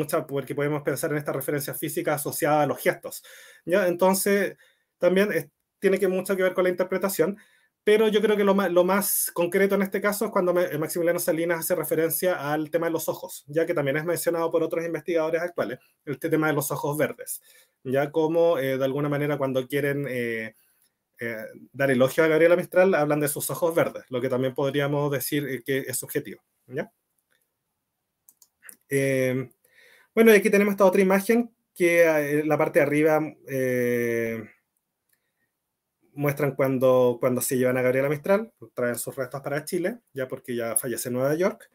Speaker 2: podemos pensar en estas referencias físicas asociadas a los gestos, ¿ya? Entonces, también tiene mucho que ver con la interpretación, pero yo creo que lo más concreto en este caso es cuando Maximiliano Salinas hace referencia al tema de los ojos, ya que también es mencionado por otros investigadores actuales, este tema de los ojos verdes, ya como de alguna manera cuando quieren dar elogio a Gabriela Mistral hablan de sus ojos verdes, lo que también podríamos decir que es subjetivo, ¿ya? Bueno, y aquí tenemos esta otra imagen que en la parte de arriba muestran cuando se llevan a Gabriela Mistral, traen sus restos para Chile, ya porque ya fallece en Nueva York.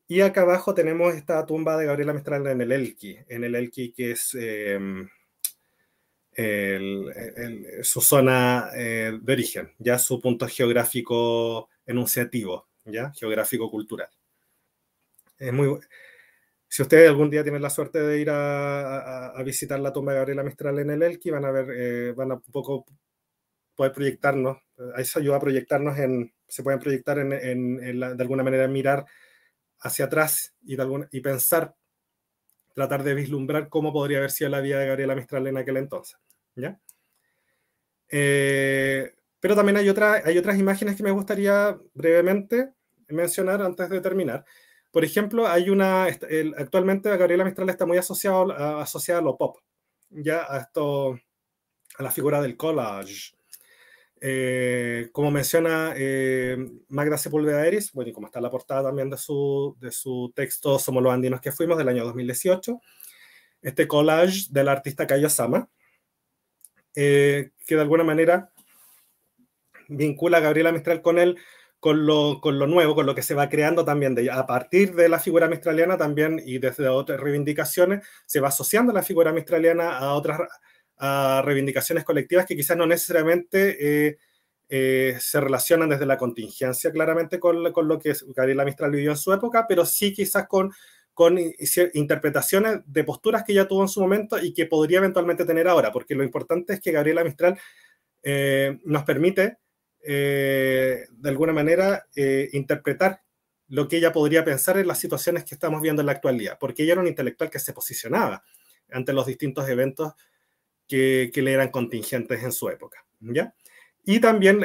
Speaker 2: Y acá abajo tenemos esta tumba de Gabriela Mistral en el Elqui, que es su zona de origen, ya su punto geográfico enunciativo, ya geográfico cultural. Es muy... Si ustedes algún día tienen la suerte de ir a visitar la tumba de Gabriela Mistral en el Elqui, van a ver, van a un poco poder proyectarnos, eso ayuda a proyectarnos se pueden proyectar de alguna manera mirar hacia atrás y pensar, tratar de vislumbrar cómo podría haber sido la vida de Gabriela Mistral en aquel entonces, ¿ya? Pero también hay otras imágenes que me gustaría brevemente mencionar antes de terminar. Por ejemplo, actualmente Gabriela Mistral está muy asociada a lo pop, ya a la figura del collage. Como menciona Magda Sepúlveda Eris, bueno, y como está en la portada también de su texto Somos los andinos que fuimos, del año 2018, este collage del artista Kayo Sama, que de alguna manera vincula a Gabriela Mistral con lo nuevo, con lo que se va creando también a partir de la figura mistraliana también, y desde otras reivindicaciones se va asociando la figura mistraliana a otras reivindicaciones colectivas que quizás no necesariamente se relacionan desde la contingencia claramente con lo que Gabriela Mistral vivió en su época, pero sí quizás con interpretaciones de posturas que ella tuvo en su momento y que podría eventualmente tener ahora, porque lo importante es que Gabriela Mistral nos permite de alguna manera interpretar lo que ella podría pensar en las situaciones que estamos viendo en la actualidad, porque ella era un intelectual que se posicionaba ante los distintos eventos que le eran contingentes en su época, ¿ya? Y también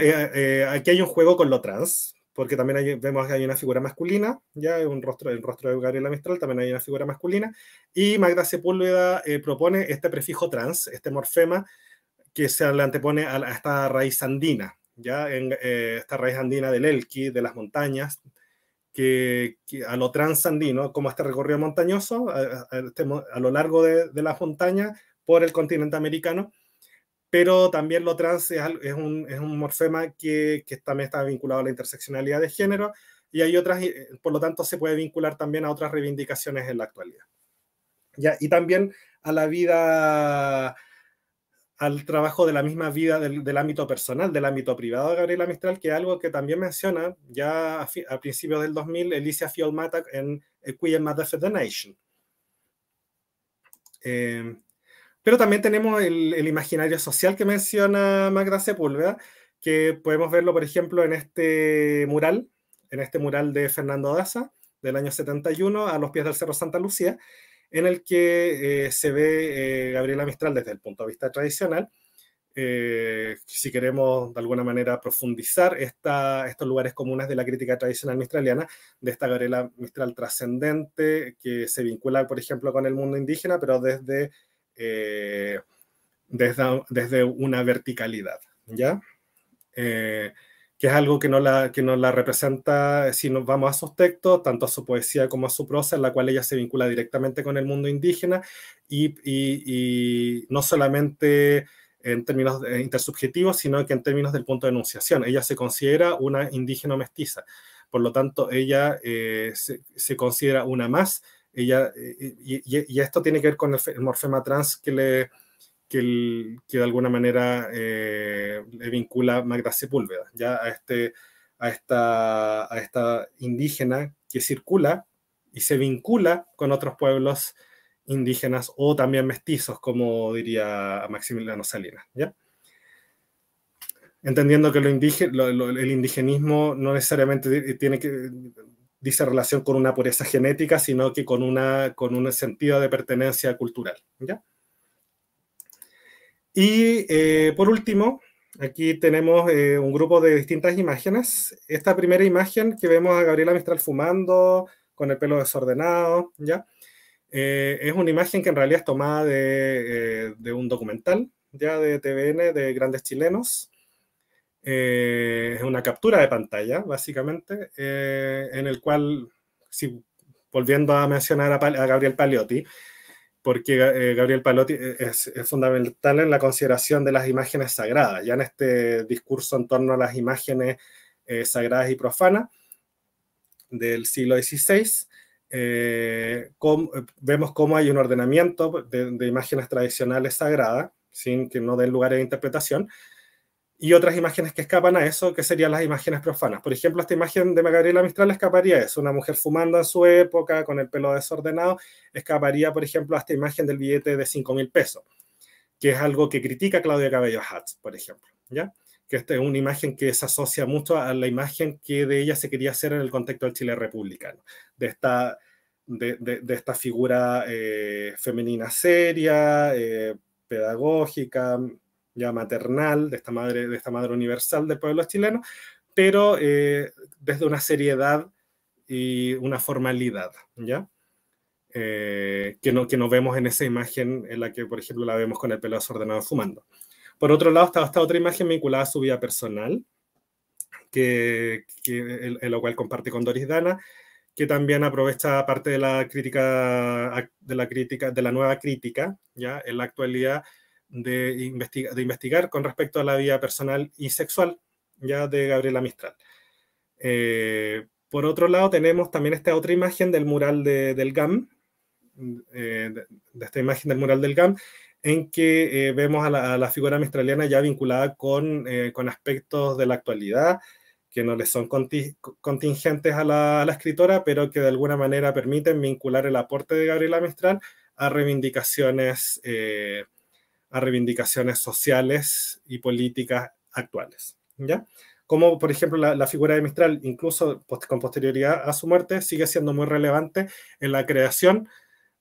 Speaker 2: aquí hay un juego con lo trans, porque también vemos que hay una figura masculina, ya el rostro de Gabriela Mistral, también hay una figura masculina, y Magda Sepúlveda propone este prefijo trans, este morfema, que se le antepone a esta raíz andina, ya esta raíz andina del Elqui, de las montañas, que a lo transandino, como este recorrido montañoso, a lo largo de las montañas por el continente americano, pero también lo trans es un morfema que también está vinculado a la interseccionalidad de género, y hay otras, por lo tanto se puede vincular también a otras reivindicaciones en la actualidad. ¿Ya? Y también a la vida, al trabajo de la misma vida del ámbito personal, del ámbito privado de Gabriela Mistral, que es algo que también menciona ya a principios del 2000 Alicia Fiolmata en Queer Mother of the Nation. Pero también tenemos el imaginario social que menciona Magda Sepúlveda, que podemos verlo, por ejemplo, en este mural de Fernando Daza, del año 71, a los pies del Cerro Santa Lucía, en el que se ve Gabriela Mistral desde el punto de vista tradicional. Si queremos de alguna manera profundizar estos lugares comunes de la crítica tradicional mistraliana, de esta Gabriela Mistral trascendente que se vincula, por ejemplo, con el mundo indígena, pero desde una verticalidad, ¿ya? Que es algo que no la representa si nos vamos a sus textos, tanto a su poesía como a su prosa, en la cual ella se vincula directamente con el mundo indígena y no solamente en términos intersubjetivos, sino que en términos del punto de enunciación. Ella se considera una indígena mestiza, por lo tanto, ella se considera una más. Y esto tiene que ver con el morfema trans que de alguna manera le vincula Magda Sepúlveda, ya a esta indígena que circula y se vincula con otros pueblos indígenas o también mestizos, como diría Maximiliano Salinas, ¿ya? Entendiendo que el indigenismo no necesariamente dice relación con una pureza genética, sino que con un sentido de pertenencia cultural, ¿ya? Y por último, Aquí tenemos un grupo de distintas imágenes. Esta primera imagen que vemos a Gabriela Mistral fumando, con el pelo desordenado, ¿ya? Es una imagen que en realidad es tomada de un documental, ya de TVN, de Grandes Chilenos. Es una captura de pantalla, básicamente, en el cual, si, volviendo a mencionar a Gabriel Paliotti, porque Gabriel Paliotti es fundamental en la consideración de las imágenes sagradas, ya en este discurso en torno a las imágenes sagradas y profanas del siglo XVI. Vemos cómo hay un ordenamiento de imágenes tradicionales sagradas, sin que no den lugar a interpretación, y otras imágenes que escapan a eso, que serían las imágenes profanas. Por ejemplo, esta imagen de Gabriela Mistral escaparía a eso, una mujer fumando en su época, con el pelo desordenado, escaparía, por ejemplo, a esta imagen del billete de 5.000 pesos, que es algo que critica Claudia Cabello Hatz, por ejemplo, ¿ya? Que esta es una imagen que se asocia mucho a la imagen que de ella se quería hacer en el contexto del Chile republicano, de esta figura femenina seria, pedagógica, ya maternal, de esta madre universal del pueblo chileno, pero desde una seriedad y una formalidad, ¿ya? Que no vemos en esa imagen en la que, por ejemplo, la vemos con el pelo desordenado fumando. Por otro lado, está esta otra imagen vinculada a su vida personal, en lo cual comparte con Doris Dana, que también aprovecha parte de la crítica, de la nueva crítica, ¿ya? En la actualidad, de investigar con respecto a la vida personal y sexual, ya, de Gabriela Mistral. Por otro lado, tenemos también esta otra imagen del mural del GAM, de esta imagen del mural del GAM, en que vemos a la figura mistraliana ya vinculada con aspectos de la actualidad, que no les son contingentes a la escritora, pero que de alguna manera permiten vincular el aporte de Gabriela Mistral a reivindicaciones sociales y políticas actuales, ¿ya? Como, por ejemplo, la figura de Mistral, incluso con posterioridad a su muerte, sigue siendo muy relevante en la creación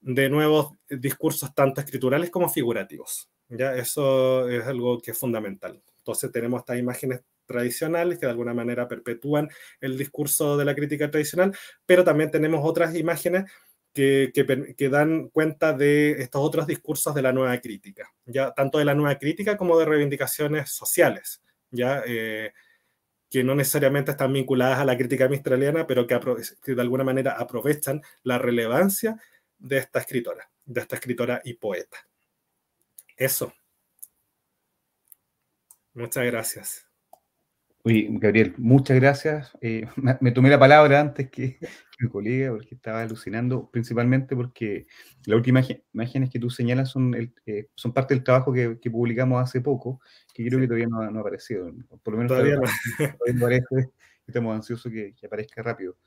Speaker 2: de nuevos discursos, tanto escriturales como figurativos, ¿ya? Eso es algo que es fundamental. Entonces tenemos estas imágenes tradicionales que de alguna manera perpetúan el discurso de la crítica tradicional, pero también tenemos otras imágenes que dan cuenta de estos otros discursos de la nueva crítica, ya tanto de la nueva crítica como de reivindicaciones sociales, ya que no necesariamente están vinculadas a la crítica mistraliana, pero que de alguna manera aprovechan la relevancia de esta escritora y poeta. Eso. Muchas gracias.
Speaker 3: Oye, Gabriel, muchas gracias. Me tomé la palabra antes que mi colega porque estaba alucinando, principalmente porque las últimas imágenes que tú señalas son parte del trabajo que publicamos hace poco, que creo que todavía no ha aparecido. Por lo menos
Speaker 2: todavía no.
Speaker 3: Todavía parece, estamos ansiosos que aparezca rápido.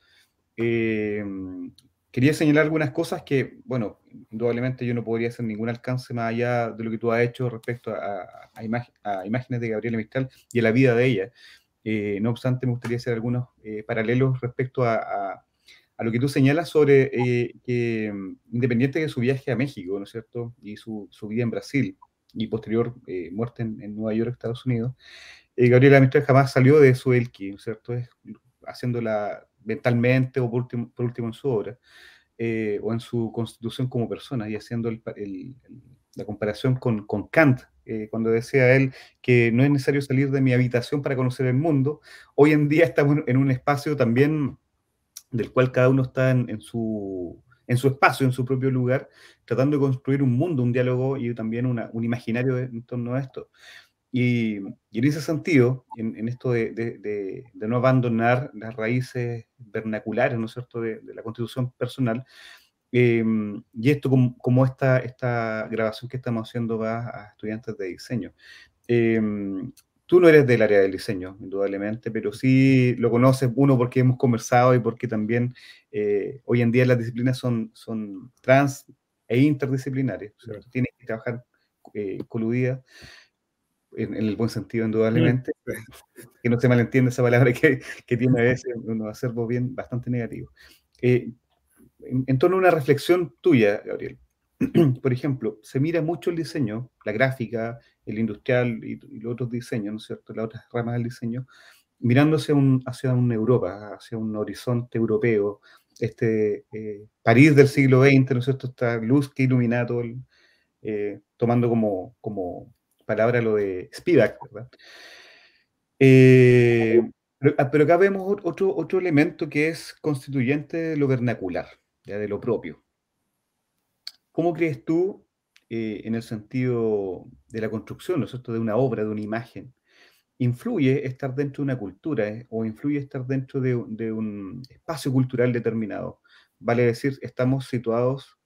Speaker 3: Quería señalar algunas cosas que, bueno, indudablemente yo no podría hacer ningún alcance más allá de lo que tú has hecho respecto a imágenes de Gabriela Mistral y a la vida de ella. No obstante, me gustaría hacer algunos paralelos respecto a lo que tú señalas sobre que, independiente de su viaje a México, ¿no es cierto?, y su vida en Brasil y posterior muerte en Nueva York, Estados Unidos, Gabriela Mistral jamás salió de su Elqui, ¿no es cierto?, haciéndola mentalmente o por último en su obra, o en su constitución como persona, y haciendo la comparación con Kant, cuando decía él que no es necesario salir de mi habitación para conocer el mundo. Hoy en día estamos en un espacio también del cual cada uno está en su espacio, en su propio lugar, tratando de construir un mundo, un diálogo y también un imaginario en torno a esto. Y en ese sentido, en esto de no abandonar las raíces vernaculares, ¿no es cierto?, de la constitución personal, y esto como esta grabación que estamos haciendo va a estudiantes de diseño. Tú no eres del área del diseño, indudablemente, pero sí lo conoces, uno, porque hemos conversado y porque también hoy en día las disciplinas son trans e interdisciplinarias, ¿cierto? Tienes que trabajar coludidas, en el buen sentido, indudablemente, que no se malentiende esa palabra que tiene a veces un acervo bastante negativo. En torno a una reflexión tuya, Gabriel, por ejemplo, se mira mucho el diseño, la gráfica, el industrial y los otros diseños, ¿no es cierto?, las otras ramas del diseño, mirándose hacia una Europa, hacia un horizonte europeo, París del siglo XX, ¿no es cierto?, esta luz que ilumina todo, tomando como palabra lo de Spivak, ¿verdad? Pero acá vemos otro elemento que es constituyente de lo vernacular, ya de lo propio. ¿Cómo crees tú, en el sentido de la construcción, ¿no es cierto?, de una obra, de una imagen, influye estar dentro de una cultura, o influye estar dentro de un espacio cultural determinado? Vale decir, estamos situados,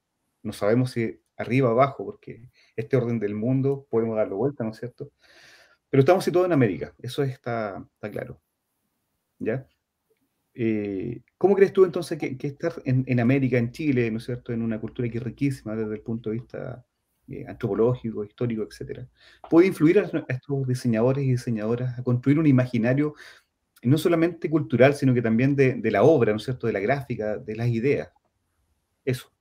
Speaker 3: no sabemos si arriba o abajo, porque este orden del mundo podemos darlo vuelta, ¿no es cierto? Pero estamos situados en América, eso está claro, ¿ya? ¿Cómo crees tú entonces que estar en América, en Chile, ¿no es cierto?, en una cultura que es riquísima desde el punto de vista antropológico, histórico, etcétera, puede influir a estos diseñadores y diseñadoras a construir un imaginario no solamente cultural, sino que también de la obra, ¿no es cierto?, de la gráfica, de las ideas? Eso.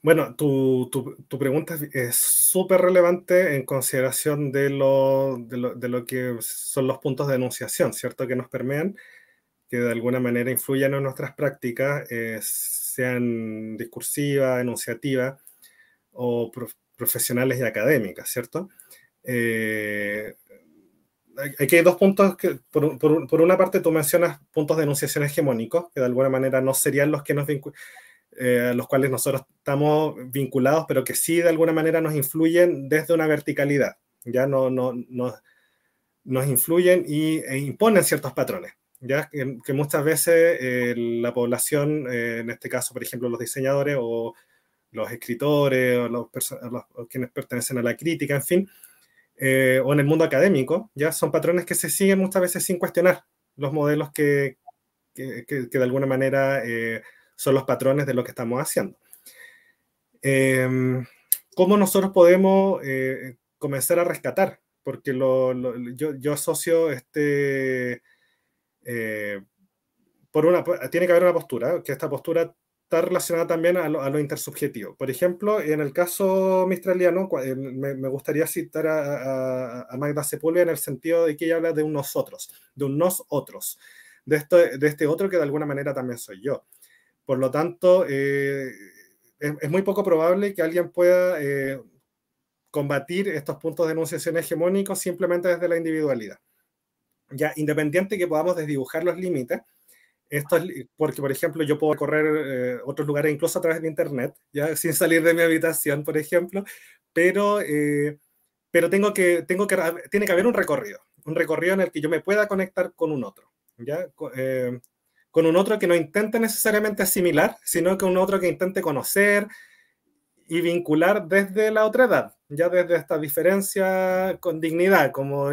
Speaker 2: Bueno, tu pregunta es súper relevante en consideración de lo que son los puntos de enunciación, ¿cierto?, que nos permean, que de alguna manera influyen en nuestras prácticas, sean discursivas, enunciativas o profesionales y académicas, ¿cierto? Aquí hay dos puntos que, por una parte, tú mencionas puntos de enunciación hegemónicos, que de alguna manera no serían los que a los cuales nosotros estamos vinculados, pero que sí de alguna manera nos influyen desde una verticalidad, ya nos influyen e imponen ciertos patrones, ya que muchas veces la población, en este caso, por ejemplo, los diseñadores o los escritores o quienes pertenecen a la crítica, en fin, o en el mundo académico, ya son patrones que se siguen muchas veces sin cuestionar los modelos que de alguna manera son los patrones de lo que estamos haciendo. ¿Cómo nosotros podemos comenzar a rescatar? Porque yo asocio tiene que haber una postura, que esta postura está relacionada también a lo intersubjetivo. Por ejemplo, en el caso mistraliano, me gustaría citar a Magda Sepúlveda en el sentido de que ella habla de un nosotros, de un nosotros, de este otro que de alguna manera también soy yo. Por lo tanto, es muy poco probable que alguien pueda combatir estos puntos de enunciación hegemónicos simplemente desde la individualidad. Ya, independiente que podamos desdibujar los límites, porque, por ejemplo, yo puedo recorrer otros lugares incluso a través de Internet, ya sin salir de mi habitación, por ejemplo, pero tiene que haber un recorrido en el que yo me pueda conectar con un otro, ¿ya? Con un otro que no intente necesariamente asimilar, sino que un otro que intente conocer y vincular desde la otra edad, ya desde esta diferencia con dignidad, como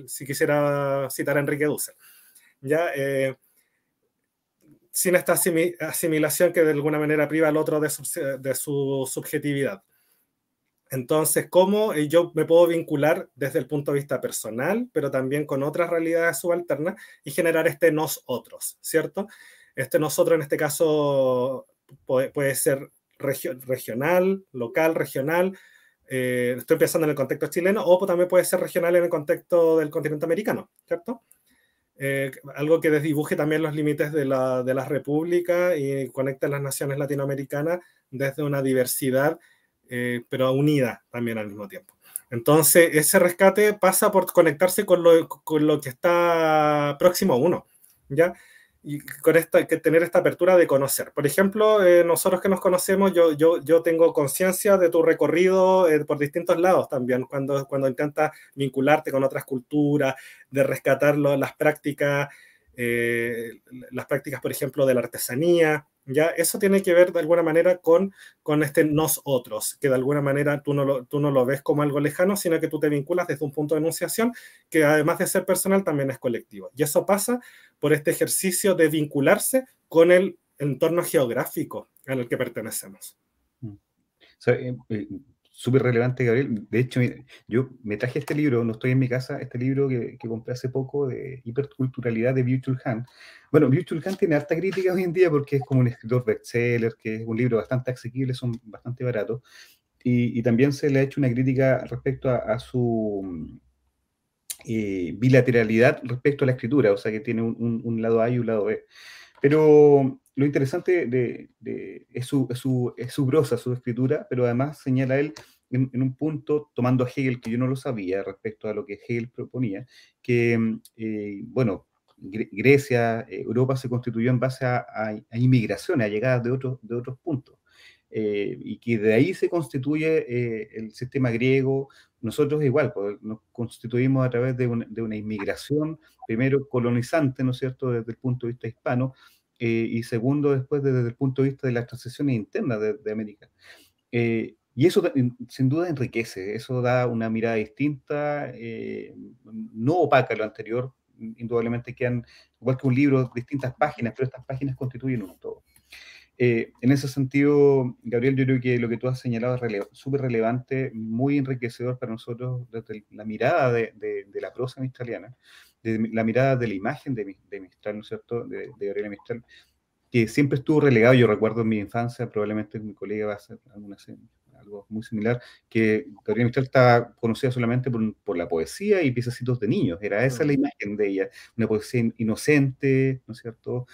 Speaker 2: si quisiera citar a Enrique Dussel, ¿ya? Sin esta asimilación que de alguna manera priva al otro de su subjetividad. Entonces, ¿cómo yo me puedo vincular desde el punto de vista personal, pero también con otras realidades subalternas y generar este nosotros, ¿cierto? Este nosotros en este caso puede ser regional, local, regional, estoy pensando en el contexto chileno, o también puede ser regional en el contexto del continente americano, ¿cierto? Algo que desdibuje también los límites de las repúblicas y conecta a las naciones latinoamericanas desde una diversidad, pero unida también al mismo tiempo. Entonces, ese rescate pasa por conectarse con lo que está próximo a uno, ¿ya? Y que tener esta apertura de conocer. Por ejemplo, nosotros que nos conocemos, yo tengo conciencia de tu recorrido por distintos lados también, cuando intentas vincularte con otras culturas, de rescatar las prácticas, por ejemplo, de la artesanía, ¿ya? Eso tiene que ver de alguna manera con este nosotros, que de alguna manera tú no lo ves como algo lejano, sino que tú te vinculas desde un punto de enunciación que además de ser personal también es colectivo. Y eso pasa por este ejercicio de vincularse con el entorno geográfico en el que pertenecemos.
Speaker 3: O sea, súper relevante, Gabriel. De hecho, yo me traje este libro, no estoy en mi casa, este libro que compré hace poco de hiperculturalidad de Byung-Chul Han. Bueno, Byung-Chul Han tiene harta crítica hoy en día porque es como un escritor bestseller, que es un libro bastante asequible, son bastante baratos. Y también se le ha hecho una crítica respecto a su bilateralidad respecto a la escritura, o sea que tiene un lado A y un lado B. Pero lo interesante es su prosa, su escritura, pero además señala él en un punto, tomando a Hegel, que yo no lo sabía respecto a lo que Hegel proponía, que, bueno, Grecia, Europa se constituyó en base a inmigración, a llegadas de otros puntos. Y que de ahí se constituye el sistema griego. Nosotros igual, pues, nos constituimos a través de una inmigración, primero colonizante, ¿no es cierto?, desde el punto de vista hispano, y segundo, después desde el punto de vista de las transiciones internas de América. Y eso sin duda enriquece, eso da una mirada distinta, no opaca lo anterior, indudablemente quedan, igual que un libro, distintas páginas, pero estas páginas constituyen un todo. En ese sentido, Gabriel, yo creo que lo que tú has señalado es súper relevante, muy enriquecedor para nosotros desde la mirada de la prosa mistraliana, desde la mirada de la imagen de Mistral, ¿no es cierto?, de Gabriela Mistral, que siempre estuvo relegado. Yo recuerdo en mi infancia, probablemente mi colega va a hacer algo muy similar, que Gabriela Mistral estaba conocida solamente por la poesía y piececitos de niños. Era esa la imagen de ella, una poesía inocente, ¿no es cierto?,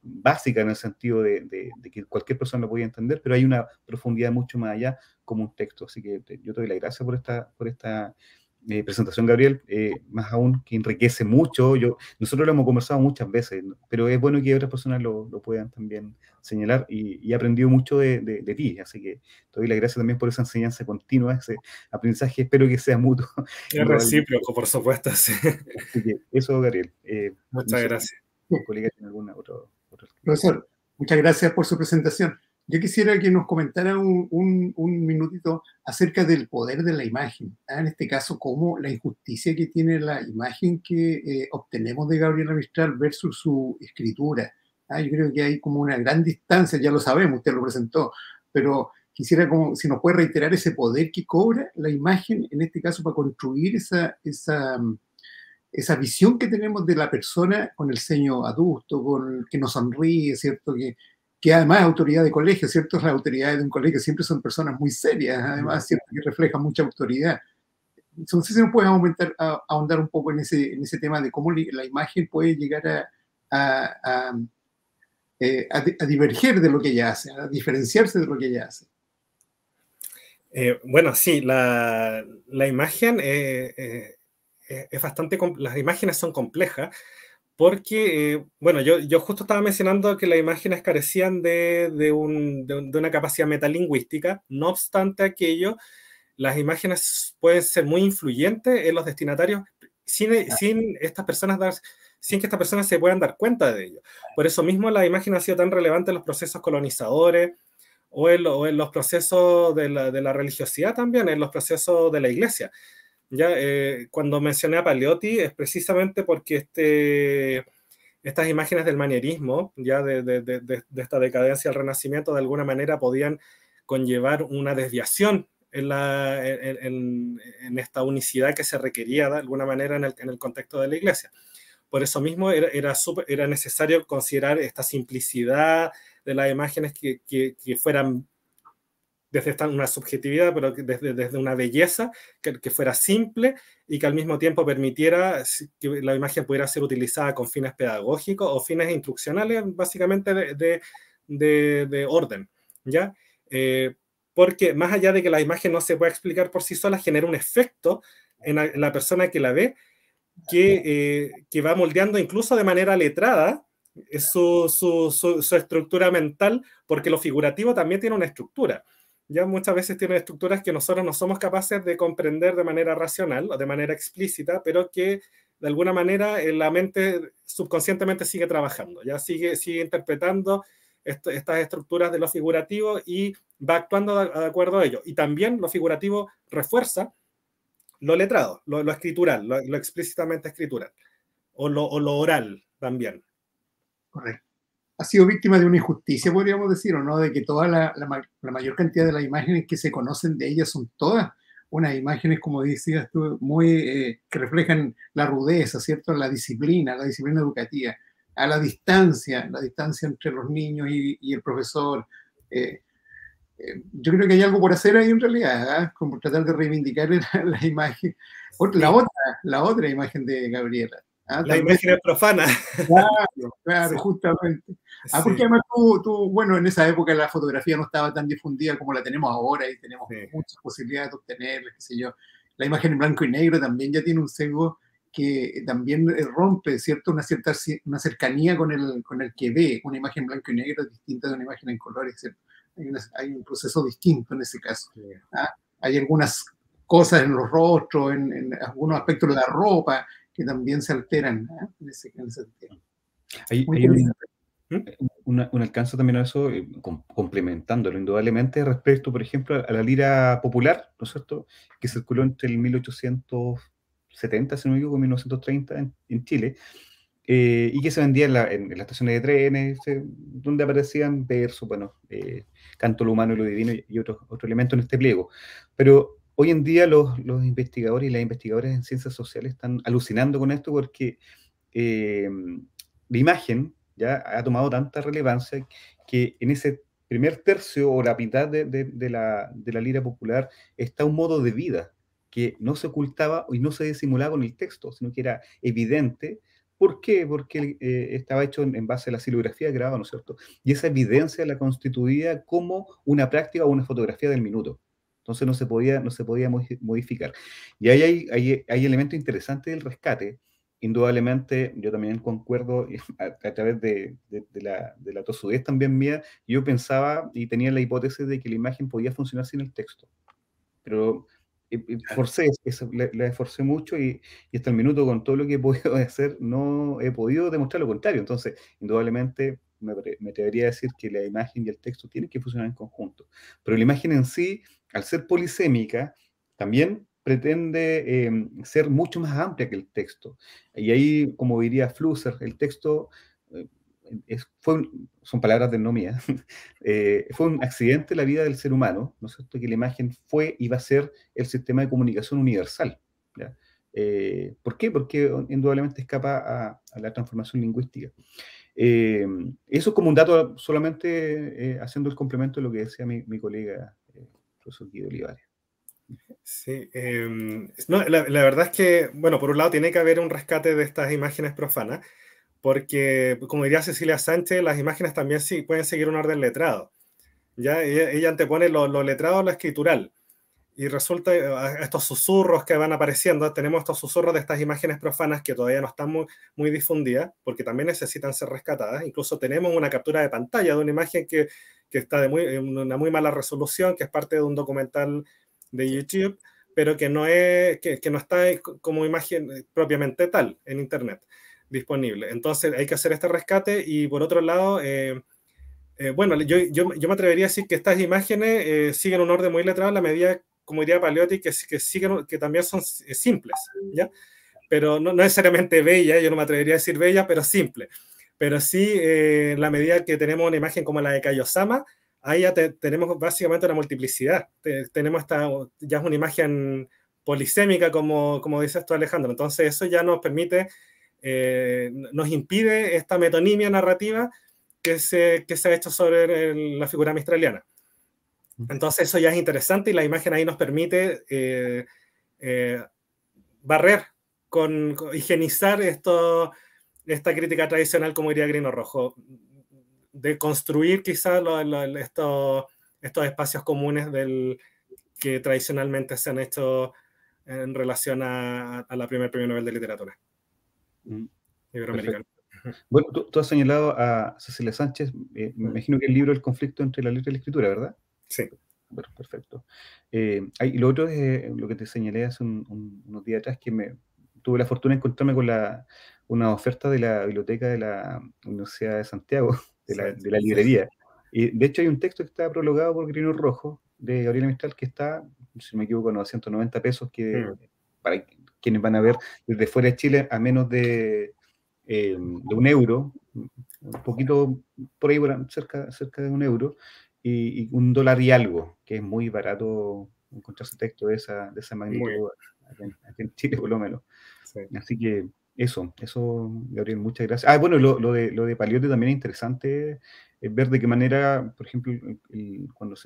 Speaker 3: básica en el sentido de que cualquier persona lo podía entender, pero hay una profundidad mucho más allá como un texto. Así que yo te doy las gracias por esta presentación, Gabriel, más aún que enriquece mucho. Nosotros lo hemos conversado muchas veces, pero es bueno que otras personas lo puedan también señalar, y he aprendido mucho de ti, así que te doy las gracias también por esa enseñanza continua, ese aprendizaje, espero que sea mutuo.
Speaker 2: Es recíproco, por supuesto, sí.
Speaker 3: Así que eso, Gabriel.
Speaker 2: Muchas
Speaker 3: no sé,
Speaker 2: gracias.
Speaker 3: colega, ¿tiene alguna otra?
Speaker 1: Profesor, muchas gracias por su presentación. Yo quisiera que nos comentara un minutito acerca del poder de la imagen. En este caso, cómo la injusticia que tiene la imagen que obtenemos de Gabriela Mistral versus su escritura. Yo creo que hay como una gran distancia, ya lo sabemos, usted lo presentó, pero quisiera como si nos puede reiterar ese poder que cobra la imagen, en este caso, para construir esa visión que tenemos de la persona con el ceño adusto, con el que nos sonríe, ¿cierto? Que además es autoridad de colegio, ¿cierto? Las autoridades de un colegio siempre son personas muy serias, además, ¿cierto? Que reflejan mucha autoridad. Entonces, si nos puedes ahondar un poco en ese tema de cómo la imagen puede llegar a diverger de lo que ella hace, a diferenciarse de lo que ella hace.
Speaker 2: Bueno, sí, la imagen es bastante, las imágenes son complejas porque, bueno, yo justo estaba mencionando que las imágenes carecían de una capacidad metalingüística. No obstante aquello, las imágenes pueden ser muy influyentes en los destinatarios sin que estas personas se puedan dar cuenta de ello. Por eso mismo la imagen ha sido tan relevante en los procesos colonizadores o en los procesos de la religiosidad también, en los procesos de la iglesia. Ya, cuando mencioné a Paleotti es precisamente porque estas imágenes del manierismo, ya de esta decadencia al Renacimiento, de alguna manera podían conllevar una desviación en esta unicidad que se requería de alguna manera en el contexto de la iglesia. Por eso mismo era necesario considerar esta simplicidad de las imágenes que fueran desde una subjetividad, pero desde una belleza que fuera simple y que al mismo tiempo permitiera que la imagen pudiera ser utilizada con fines pedagógicos o fines instruccionales, básicamente de orden, ¿ya? Porque más allá de que la imagen no se pueda explicar por sí sola, genera un efecto en la persona que la ve que va moldeando incluso de manera letrada su estructura mental, porque lo figurativo también tiene una estructura. Ya muchas veces tiene estructuras que nosotros no somos capaces de comprender de manera racional o de manera explícita, pero que de alguna manera la mente subconscientemente sigue trabajando, ya sigue interpretando estas estructuras de lo figurativo y va actuando de acuerdo a ello. Y también lo figurativo refuerza lo letrado, lo escritural, lo explícitamente escritural, o lo oral también.
Speaker 1: Correcto. ha sido víctima de una injusticia, podríamos decir, o no, de que toda la mayor cantidad de las imágenes que se conocen de ella son todas unas imágenes, como decías tú, muy, que reflejan la rudeza, ¿cierto? La disciplina educativa, a la distancia entre los niños y el profesor. Yo creo que hay algo por hacer ahí en realidad, ¿eh? Como tratar de reivindicar la imagen, la otra imagen de Gabriela. ¿Ah?
Speaker 2: La imagen es profana.
Speaker 1: Claro, claro, sí. Justamente. Porque
Speaker 2: Sí.
Speaker 1: además bueno, en esa época la fotografía no estaba tan difundida como la tenemos ahora y tenemos muchas posibilidades de obtenerla, qué sé yo. La imagen en blanco y negro también ya tiene un sesgo que también rompe, ¿cierto? Una cercanía con el que ve. Una imagen en blanco y negro es distinta de una imagen en colores, ¿cierto? Hay un proceso distinto en ese caso. ¿Ah? Hay algunas cosas en los rostros, en algunos aspectos de la ropa, que también se alteran, ¿eh? en ese sentido.
Speaker 3: Hay un alcance también a eso, complementándolo indudablemente respecto, por ejemplo, a la lira popular, ¿no es cierto?, que circuló entre el 1870, si no me equivoco, 1930 en Chile, y que se vendía en las estaciones de trenes, donde aparecían versos, bueno, canto lo humano y lo divino y otros elementos en este pliego. Pero hoy en día los investigadores y las investigadoras en ciencias sociales están alucinando con esto porque la imagen ya ha tomado tanta relevancia que en ese primer tercio o la mitad de la lira popular está un modo de vida que no se ocultaba y no se disimulaba con el texto, sino que era evidente. ¿Por qué? Porque estaba hecho en base a la silografía grabada, ¿no es cierto? Y esa evidencia la constituía como una práctica o una fotografía del minuto. Entonces no se podía modificar. Y ahí hay elementos interesantes del rescate. Indudablemente, yo también concuerdo a través de la tosudez también mía, yo pensaba y tenía la hipótesis de que la imagen podía funcionar sin el texto. Pero la esforcé mucho y hasta el minuto con todo lo que he podido hacer no he podido demostrar lo contrario. Entonces, indudablemente, me atrevería a decir que la imagen y el texto tienen que funcionar en conjunto. Pero la imagen en sí, al ser polisémica, también pretende ser mucho más amplia que el texto. Y ahí, como diría Flusser, el texto son palabras de no mía, fue un accidente en la vida del ser humano, ¿no es cierto? Que la imagen fue y va a ser el sistema de comunicación universal. ¿Ya? ¿Por qué? Porque indudablemente escapa a la transformación lingüística. Eso es como un dato solamente haciendo el complemento de lo que decía mi colega, profesor Guido Olivares.
Speaker 2: Sí, no, la verdad es que, bueno, por un lado tiene que haber un rescate de estas imágenes profanas, porque, como diría Cecilia Sánchez, las imágenes también sí pueden seguir un orden letrado. ¿Ya? Ella antepone lo letrado a lo escritural. Y resulta estos susurros que van apareciendo, tenemos estos susurros de estas imágenes profanas que todavía no están muy difundidas, porque también necesitan ser rescatadas. Incluso tenemos una captura de pantalla de una imagen que está en una muy mala resolución, que es parte de un documental de YouTube, pero que no está como imagen propiamente tal en Internet disponible. Entonces hay que hacer este rescate y por otro lado, bueno, yo me atrevería a decir que estas imágenes siguen un orden muy letrado a la medida, como diría Paleotti, que también son simples, ¿ya? Pero no necesariamente bella, yo no me atrevería a decir bella, pero simple. Pero sí, la medida que tenemos una imagen como la de Kaiosama, ahí ya tenemos básicamente una multiplicidad. Tenemos ya es una imagen polisémica, como dices tú, Alejandro. Entonces eso ya nos permite, nos impide esta metonimia narrativa que se ha hecho sobre la figura mistraliana. Entonces eso ya es interesante y la imagen ahí nos permite barrer, higienizar esta crítica tradicional, como diría Grino Rojo, de construir quizás estos espacios comunes que tradicionalmente se han hecho en relación a la primer premio Nobel de Literatura iberoamericana.
Speaker 3: Bueno, tú has señalado a Cecilia Sánchez, me imagino que el libro El conflicto entre la letra y la escritura, ¿verdad?
Speaker 2: Sí.
Speaker 3: Bueno, perfecto. Y lo otro es lo que te señalé hace unos días atrás, que tuve la fortuna de encontrarme con una oferta de la biblioteca de la Universidad de Santiago, de la librería. Y de hecho hay un texto que está prologado por Grino Rojo, de Gabriela Mistral, que está, si no me equivoco, 990 pesos, para quienes van a ver desde fuera de Chile a menos de €1. un poquito por ahí, cerca de €1, y $1 y algo, que es muy barato encontrarse texto de esa magnitud aquí en Chile, por lo menos.
Speaker 2: Sí.
Speaker 3: Así que eso, Gabriel, muchas gracias. Ah, bueno, lo de Paliotti también es interesante, ver de qué manera, por ejemplo, cuando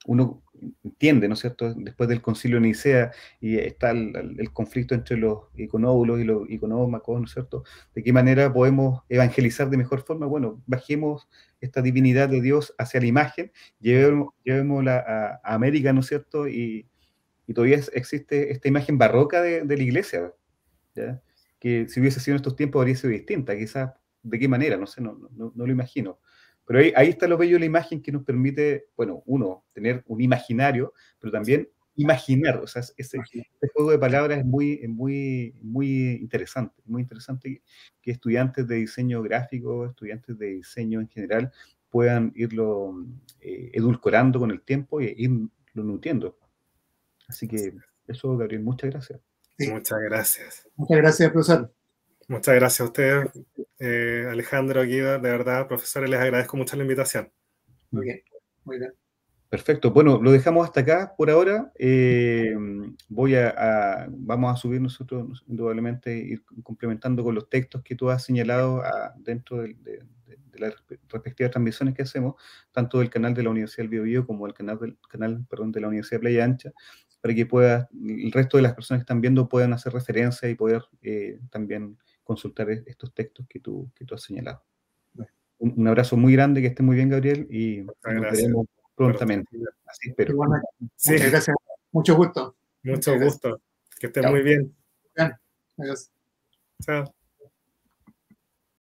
Speaker 3: uno entiende, ¿no es cierto?, después del Concilio de Nicea, y está el conflicto entre los iconóbulos y los iconómacos, ¿no es cierto?, de qué manera podemos evangelizar de mejor forma. Bueno, bajemos esta divinidad de Dios hacia la imagen, llevémosla a América, ¿no es cierto?, y todavía existe esta imagen barroca de la iglesia, ¿ya? Que si hubiese sido en estos tiempos habría sido distinta, quizás de qué manera, no sé, no lo imagino. Pero ahí está lo bello de la imagen, que nos permite, bueno, uno, tener un imaginario, pero también imaginar. O sea, este juego de palabras es muy interesante que estudiantes de diseño gráfico, estudiantes de diseño en general, puedan irlo edulcorando con el tiempo y irlo nutriendo. Así que eso, Gabriel, muchas gracias.
Speaker 1: Sí.
Speaker 2: Muchas gracias.
Speaker 1: Muchas gracias, profesor.
Speaker 2: Muchas gracias a ustedes, Alejandro, Guido, de verdad, profesores, les agradezco mucho la invitación.
Speaker 1: Muy bien, muy bien.
Speaker 3: Perfecto. Bueno, lo dejamos hasta acá por ahora. Vamos a subir nosotros, indudablemente, ir complementando con los textos que tú has señalado dentro de las respectivas transmisiones que hacemos, tanto del canal de la Universidad del Biobío como del canal de la Universidad de Playa Ancha, para que el resto de las personas que están viendo puedan hacer referencia y poder también consultar estos textos que tú has señalado. Un abrazo muy grande, que esté muy bien, Gabriel, y nos veremos prontamente. Así espero.
Speaker 1: Sí. Muchas gracias. Mucho gusto.
Speaker 2: Mucho gusto. Que estén muy bien.
Speaker 1: Adiós.
Speaker 2: Chao.